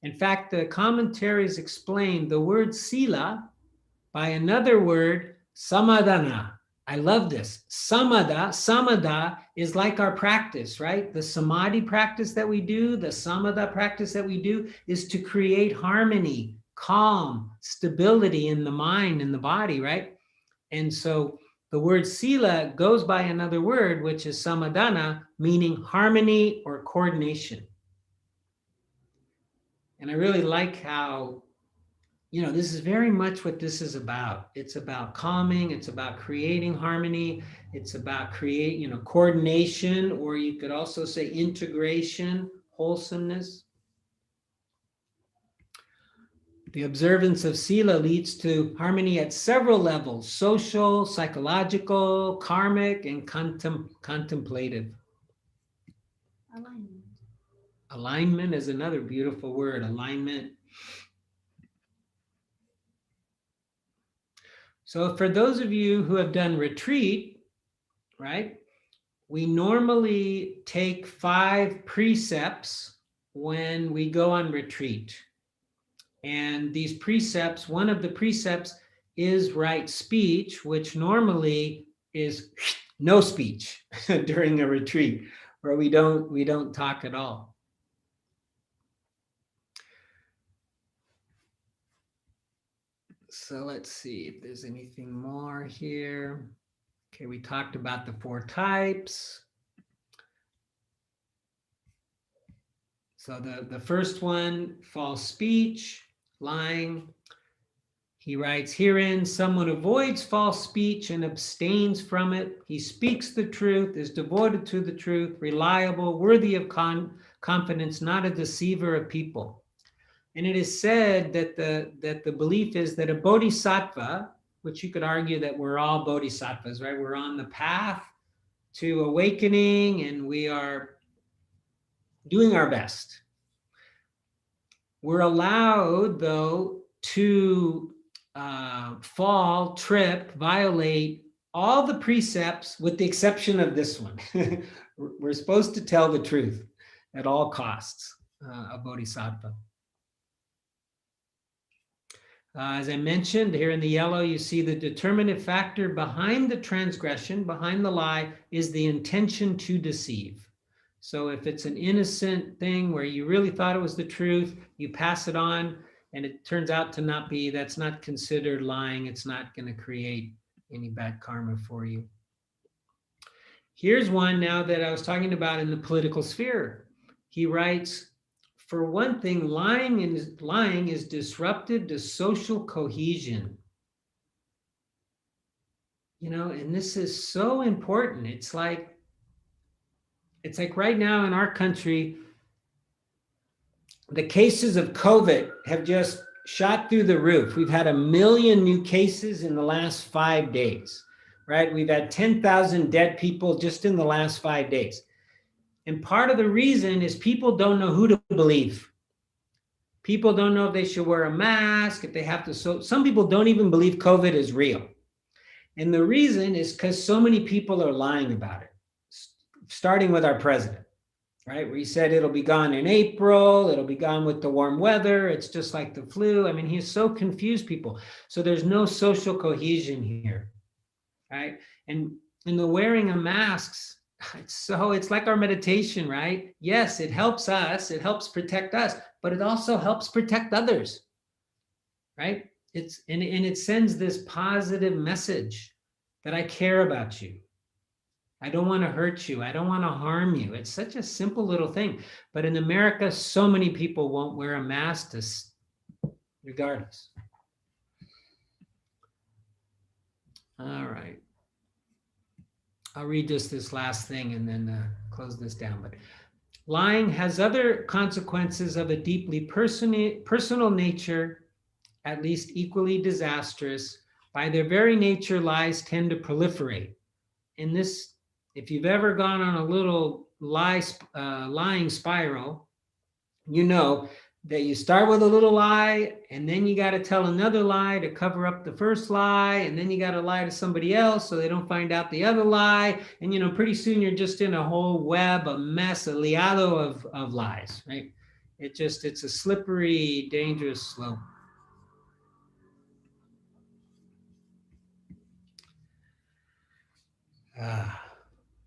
In fact, the commentaries explain the word sila by another word, samadhana. I love this. Samadha is like our practice, right? The samadhi practice that we do, the samadha practice that we do is to create harmony, calm, stability in the mind and the body, right? And so the word sila goes by another word, which is samadhana, meaning harmony or coordination. And I really like how this is very much what this is about. It's about calming. It's about creating harmony. It's about coordination, or you could also say integration, wholesomeness. The observance of sila leads to harmony at several levels: social, psychological, karmic, and contemplative. Alignment. Alignment is another beautiful word, alignment. So for those of you who have done retreat, right, we normally take 5 precepts when we go on retreat. And these precepts, one of the precepts is right speech, which normally is no speech during a retreat, where we don't talk at all. So let's see if there's anything more here. Okay, we talked about the 4 types. So the first one, false speech, lying. He writes, herein someone avoids false speech and abstains from it. He speaks the truth, is devoted to the truth, reliable, worthy of confidence, not a deceiver of people. And it is said that the belief is that a bodhisattva, which you could argue that we're all bodhisattvas, right? We're on the path to awakening and we are doing our best. We're allowed, though, to fall, trip, violate all the precepts with the exception of this one. We're supposed to tell the truth at all costs, a bodhisattva. As I mentioned, here in the yellow, you see the determinative factor behind the transgression, behind the lie, is the intention to deceive. So if it's an innocent thing where you really thought it was the truth, you pass it on, and it turns out to not be, that's not considered lying. It's not going to create any bad karma for you. Here's one now that I was talking about in the political sphere. He writes, for one thing, lying is disruptive to social cohesion. And this is so important. It's like right now in our country, the cases of COVID have just shot through the roof. We've had 1 million new cases in the last 5 days, right? We've had 10,000 dead people just in the last 5 days. And part of the reason is people don't know who to believe. People don't know if they should wear a mask, if they have to. So some people don't even believe COVID is real. And the reason is because so many people are lying about it, starting with our president, right? Where he said it'll be gone in April, it'll be gone with the warm weather, it's just like the flu. I mean, he's so confused people. So there's no social cohesion here, right? And in the wearing of masks, it's like our meditation, right? Yes, it helps us, it helps protect us, but it also helps protect others, right? And it sends this positive message that I care about you. I don't want to hurt you. I don't want to harm you. It's such a simple little thing. But in America, so many people won't wear a mask regardless. All right. I'll read just this last thing and then close this down. But lying has other consequences of a deeply personal nature, at least equally disastrous. By their very nature, lies tend to proliferate. In this, if you've ever gone on a little lying spiral, you know that you start with a little lie, and then you got to tell another lie to cover up the first lie, and then you got to lie to somebody else so they don't find out the other lie, and pretty soon you're just in a whole web, a mess, a liado of lies, right? It's a slippery, dangerous slope.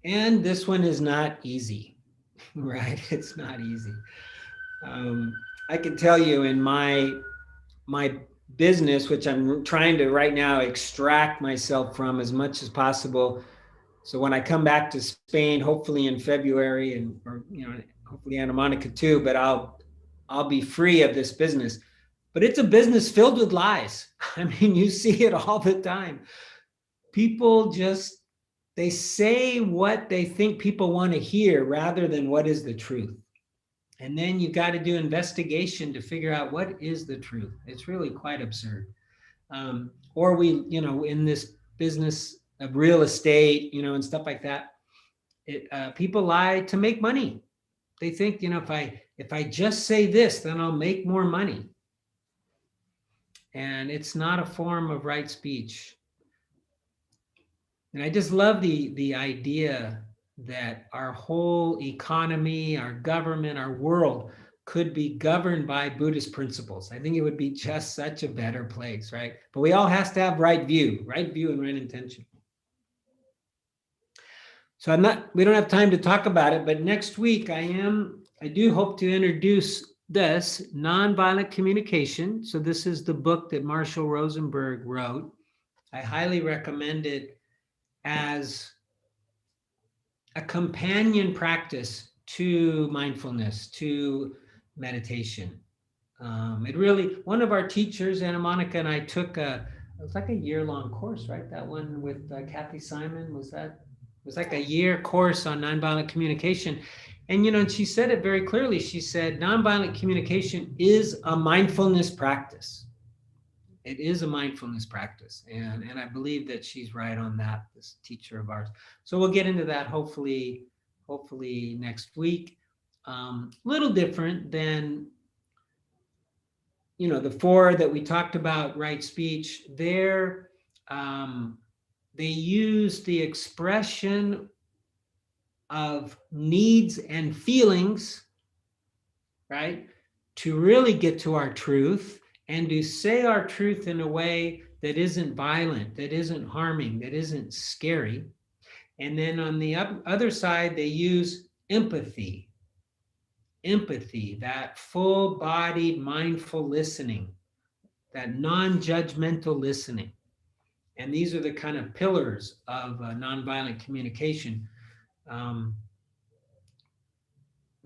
And this one is not easy, right? It's not easy. I can tell you in my business, which I'm trying to right now extract myself from as much as possible. So when I come back to Spain, hopefully in February, or hopefully Santa Monica too, but I'll be free of this business. But it's a business filled with lies. I mean, you see it all the time. People they say what they think people want to hear rather than what is the truth. And then you've got to do investigation to figure out what is the truth. It's really quite absurd. Or we, in this business of real estate, and stuff like that, people lie to make money. They think, if I just say this, then I'll make more money. And it's not a form of right speech. And I just love the idea that our whole economy, our government, our world could be governed by Buddhist principles. I think it would be just such a better place, right? But we all have to have right view and right intention. So we don't have time to talk about it, but next week I do hope to introduce this nonviolent communication. So this is the book that Marshall Rosenberg wrote. I highly recommend it as a companion practice to mindfulness, to meditation. One of our teachers, Anna Monica, and I took it was like a year-long course, right? That one with Kathy Simon, it was like a year course on nonviolent communication. And, and she said it very clearly. She said, nonviolent communication is a mindfulness practice. It is a mindfulness practice. And I believe that she's right on that, this teacher of ours. So we'll get into that hopefully next week. Little different than, the 4 that we talked about, right speech. They use the expression of needs and feelings, right, to really get to our truth, and to say our truth in a way that isn't violent, that isn't harming, that isn't scary. And then on the other side, they use empathy, that full-bodied mindful listening, that non-judgmental listening. And these are the kind of pillars of nonviolent communication.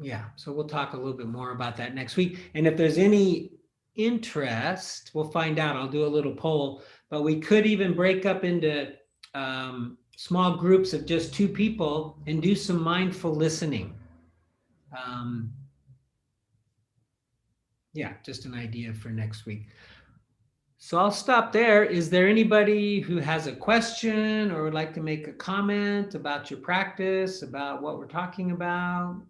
Yeah, so we'll talk a little bit more about that next week. And if there's any interest, we'll find out. I'll do a little poll, but we could even break up into small groups of just 2 people and do some mindful listening. Yeah, just an idea for next week. So I'll stop there. Is there anybody who has a question or would like to make a comment about your practice, about what we're talking about?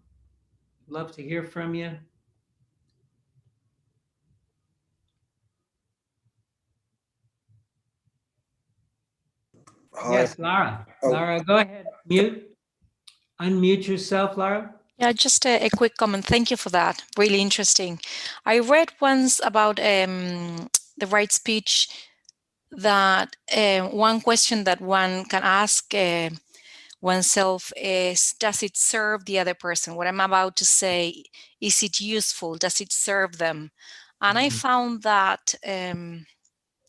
Love to hear from you. Hi. Yes, Lara. Oh. Lara, go ahead. Unmute yourself, Lara. Yeah, just a quick comment. Thank you for that. Really interesting. I read once about the right speech that one question that one can ask oneself is, does it serve the other person? What I'm about to say, is it useful? Does it serve them? And I found that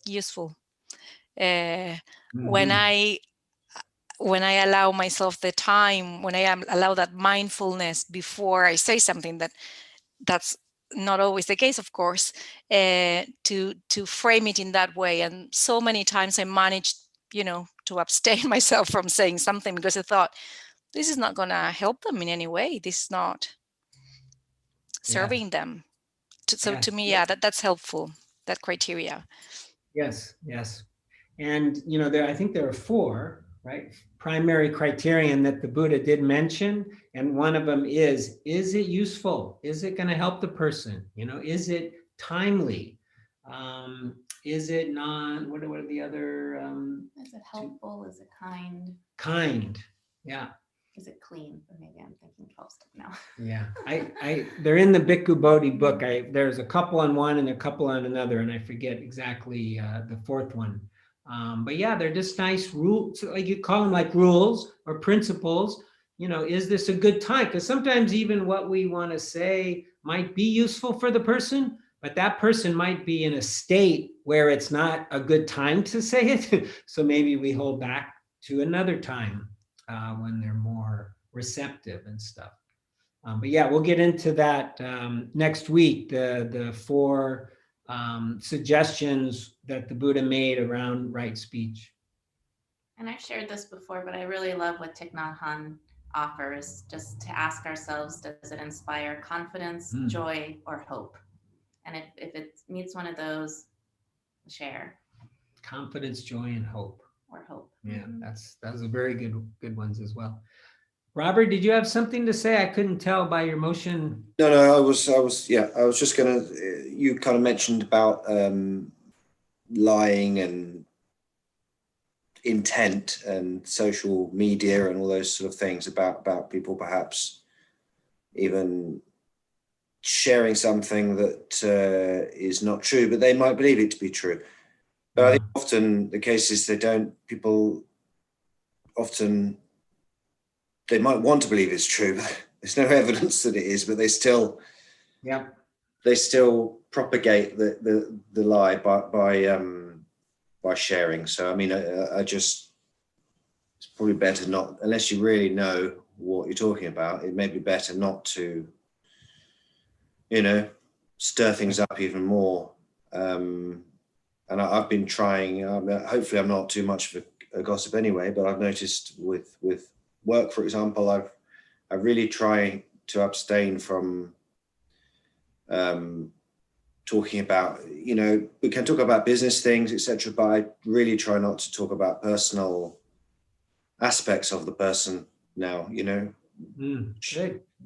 useful. When I allow myself the time, when I allow that mindfulness before I say something, that's not always the case, of course, to frame it in that way. And so many times I managed, to abstain myself from saying something because I thought, this is not going to help them in any way. This is not serving them. So to me, that's helpful, that criteria. Yes. And, I think there are 4, right, primary criterion that the Buddha did mention. And one of them is it useful? Is it going to help the person? Is it timely? Is it not, what are the other? Is it helpful? Is it kind? Kind. Yeah. Is it clean? Or maybe I'm thinking 12 step now. Yeah. They're in the Bhikkhu Bodhi book. There's a couple on one and a couple on another, and I forget exactly the 4th one. But yeah, they're just nice rules, like you call them like rules or principles. Is this a good time? Because sometimes even what we want to say might be useful for the person, but that person might be in a state where it's not a good time to say it. So maybe we hold back to another time when they're more receptive and stuff. But yeah, we'll get into that next week, the 4 suggestions that the Buddha made around right speech. And I've shared this before, but I really love what Thich Nhat Hanh offers, just to ask ourselves, does it inspire confidence, joy, or hope? And if it meets one of those, share. Confidence, joy, and hope. Or hope. Yeah, those are very good ones as well. Robert, did you have something to say? I couldn't tell by your motion. No, I was just gonna, you kind of mentioned about lying and intent and social media and all those sort of things about people perhaps even sharing something that is not true, but they might believe it to be true. But I think often the case is people often, they might want to believe it's true, but there's no evidence that it is, but they still propagate the lie by sharing. So I mean, it's probably better not, unless you really know what you're talking about, it may be better not to, stir things up even more. And I've been trying, hopefully I'm not too much of a gossip anyway, but I've noticed with work, for example, I really try to abstain from talking about, we can talk about business things, etc., but I really try not to talk about personal aspects of the person now,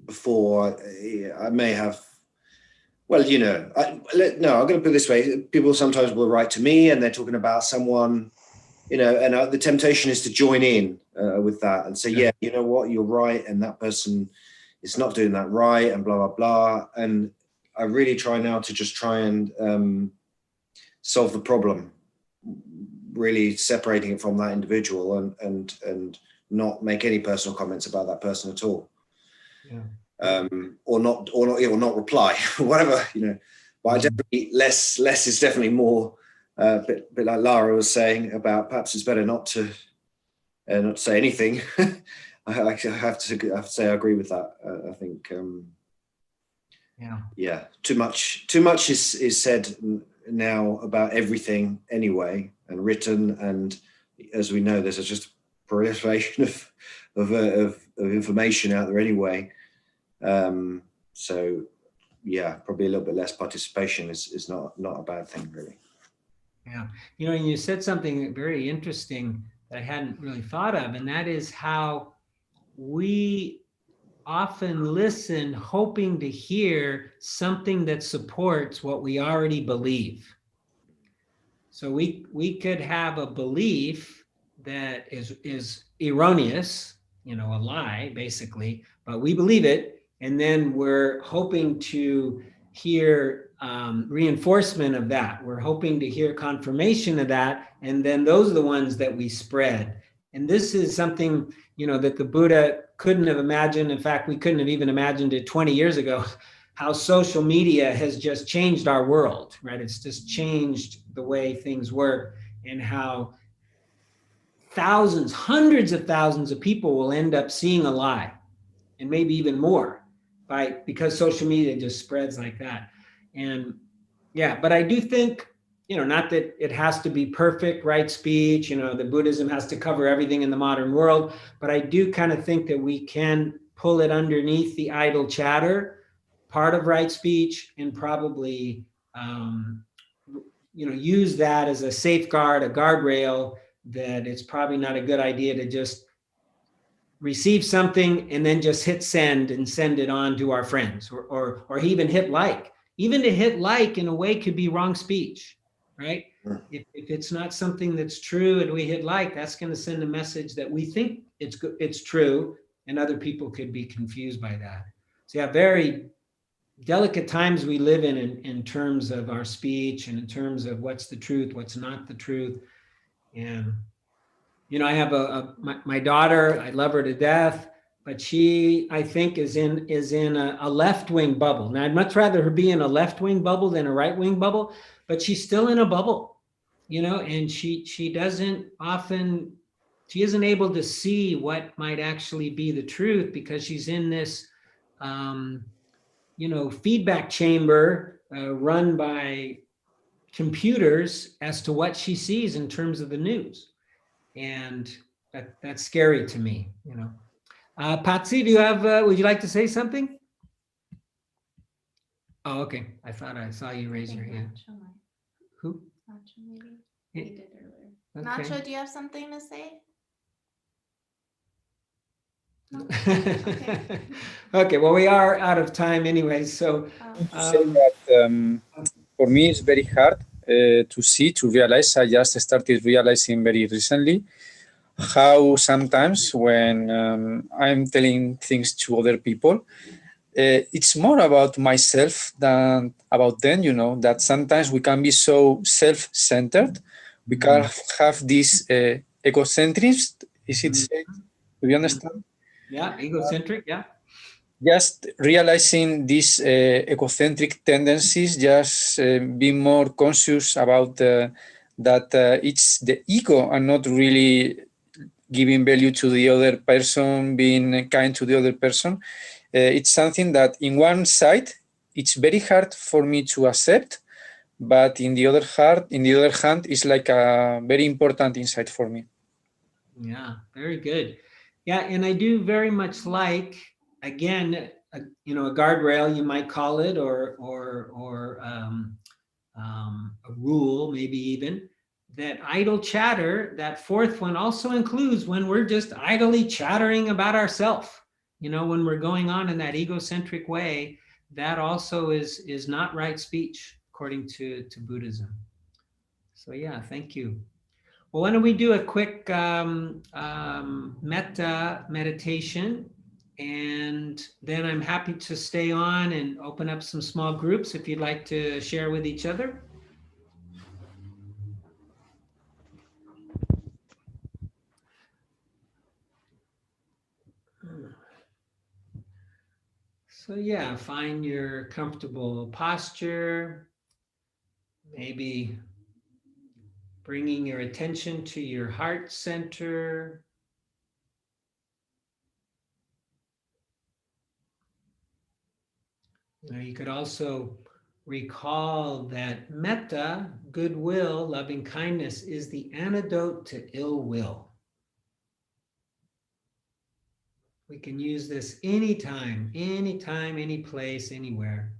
Before I may have, well, I'm going to put it this way. People sometimes will write to me and they're talking about someone, and the temptation is to join in with that and say, yeah, you know what, you're right. And that person is not doing that right and blah, blah, blah. And I really try now to just try and solve the problem, really separating it from that individual and not make any personal comments about that person at all. Yeah. Or not reply, whatever, But I definitely less is definitely more. Bit like Lara was saying about perhaps it's better not to say anything. I have to say I agree with that. I think Yeah. Too much is said now about everything anyway, and written, and as we know, there's just a proliferation of information out there anyway. So yeah, probably a little bit less participation is not a bad thing, really. Yeah. You know, and you said something very interesting that I hadn't really thought of, and that is how we often listen hoping to hear something that supports what we already believe. So we could have a belief that is erroneous, you know, a lie basically, but we believe it, and then we're hoping to hear reinforcement of that. We're hoping to hear confirmation of that, and then those are the ones that we spread. And this is something, you know, that the Buddha couldn't have imagined. In fact, we couldn't have even imagined it 20 years ago. How social media has just changed our world, right? It's just changed the way things work, and how thousands, hundreds of thousands of people will end up seeing a lie, and maybe even more, because social media just spreads like that. And yeah, but I do think, you know, not that it has to be perfect, right speech, you know, the Buddhism has to cover everything in the modern world, but I do kind of think that we can pull it underneath the idle chatter part of right speech, and probably you know, use that as a safeguard, a guardrail, that it's probably not a good idea to just receive something and then just hit send and send it on to our friends, or even hit like. Even to hit like in a way could be wrong speech, right? If it's not something that's true and we hit like, that's going to send a message that we think it's true, and other people could be confused by that. So yeah, very delicate times we live in terms of our speech, and in terms of what's the truth, what's not the truth. And you know, I have my daughter, I love her to death, but she, I think, is in a left-wing bubble. Now, I'd much rather her be in a left-wing bubble than a right-wing bubble, but she's still in a bubble, you know, and she doesn't often, she isn't able to see what might actually be the truth, because she's in this you know, feedback chamber run by computers as to what she sees in terms of the news. And that's scary to me, you know. Patsy, do you have, would you like to say something? Oh, okay. I thought I saw you raise your hand. Who? Nacho, maybe. Yeah. He did earlier. Okay. Nacho, do you have something to say? No? Okay, well, we are out of time anyway, so To say that for me it's very hard to realize. I just started realizing very recently how sometimes when I'm telling things to other people, it's more about myself than about them, you know, that sometimes we can be so self-centered. We can have this egocentrism, is it said? Do you understand? Yeah, egocentric, yeah. Just realizing these egocentric tendencies, just being more conscious about that it's the ego and not really giving value to the other person, being kind to the other person. It's something that in one side, it's very hard for me to accept, but in the other hand, it's like a very important insight for me. Yeah, very good. Yeah, and I do very much like, again, you know, a guardrail, you might call it, or a rule, maybe even, that idle chatter, that fourth one, also includes when we're just idly chattering about ourselves. You know, when we're going on in that egocentric way, that also is not right speech according to Buddhism. So yeah, thank you. Well, why don't we do a quick metta meditation, and then I'm happy to stay on and open up some small groups if you'd like to share with each other. So yeah, find your comfortable posture, maybe bringing your attention to your heart center. Now you could also recall that metta, goodwill, loving kindness, is the antidote to ill will. We can use this anytime, any place, anywhere.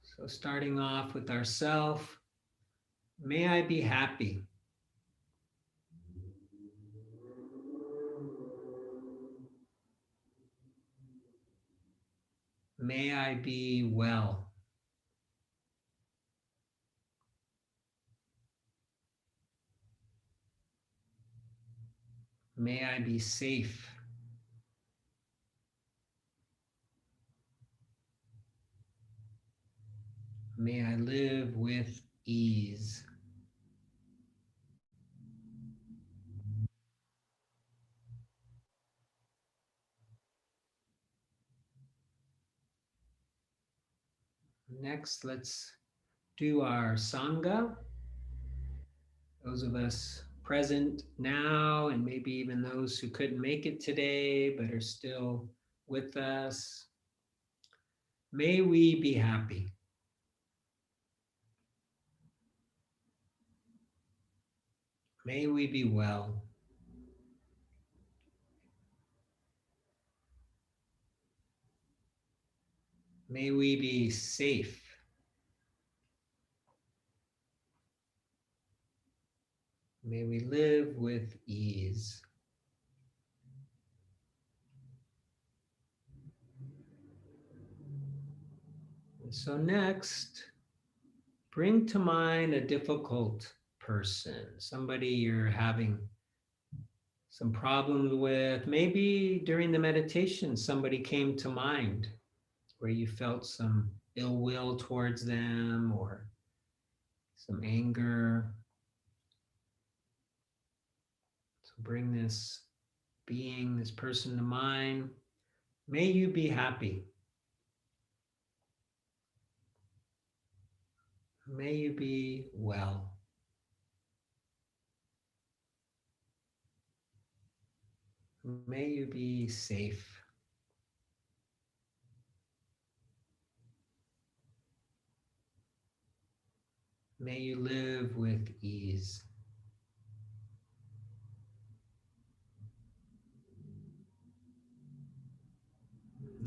So starting off with ourself, may I be happy. May I be well. May I be safe. May I live with ease. Next, let's do our Sangha. Those of us present now, and maybe even those who couldn't make it today but are still with us. May we be happy. May we be well. May we be safe. May we live with ease. And so next, bring to mind a difficult person, somebody you're having some problems with. Maybe during the meditation, somebody came to mind where you felt some ill will towards them or some anger. So bring this being, this person to mind. May you be happy. May you be well. May you be safe. May you live with ease.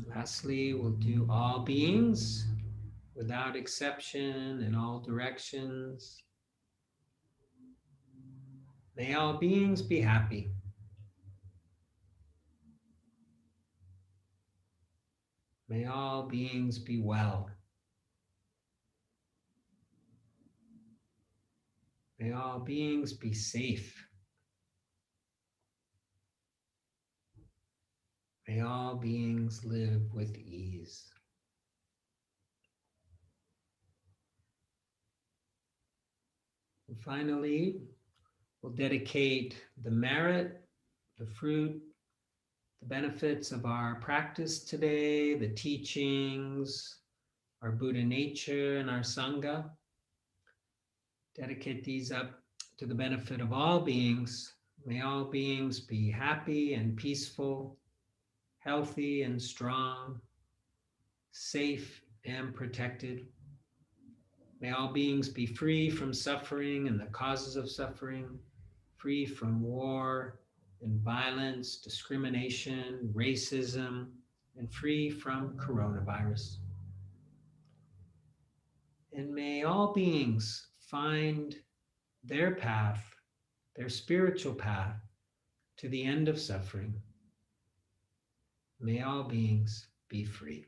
Lastly, we'll do all beings without exception in all directions. May all beings be happy. May all beings be well. May all beings be safe. May all beings live with ease. And finally, we'll dedicate the merit, the fruit, the benefits of our practice today, the teachings, our Buddha nature, and our Sangha. Dedicate these up to the benefit of all beings. May all beings be happy and peaceful, healthy and strong, safe and protected. May all beings be free from suffering and the causes of suffering, free from war and violence, discrimination, racism, and free from coronavirus. And may all beings find their path, their spiritual path to the end of suffering. May all beings be free.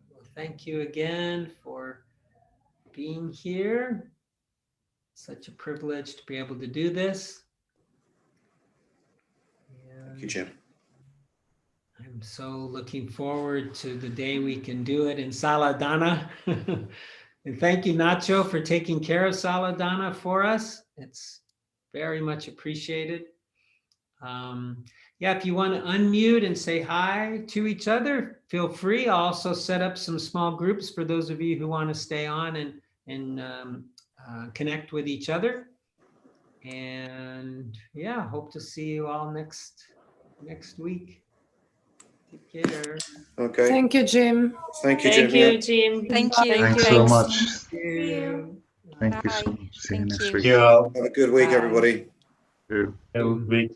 Well, thank you again for being here. Such a privilege to be able to do this. Thank you, Jim. I'm So looking forward to the day we can do it in Saladana. And thank you, Nacho, for taking care of Saladana for us. It's very much appreciated. Yeah, if you want to unmute and say hi to each other, feel free. I'll also set up some small groups for those of you who want to stay on and connect with each other. And yeah, hope to see you all next week. Take care. Okay. Thank you, Jim. Thank you, Thank Jim. you, Jim. Thank you. Thanks so Thanks. much. See you. Thank you so Bye. much. See you Thank next you. week. Yeah. Have a good week, Bye. everybody. Sure. Have a good week.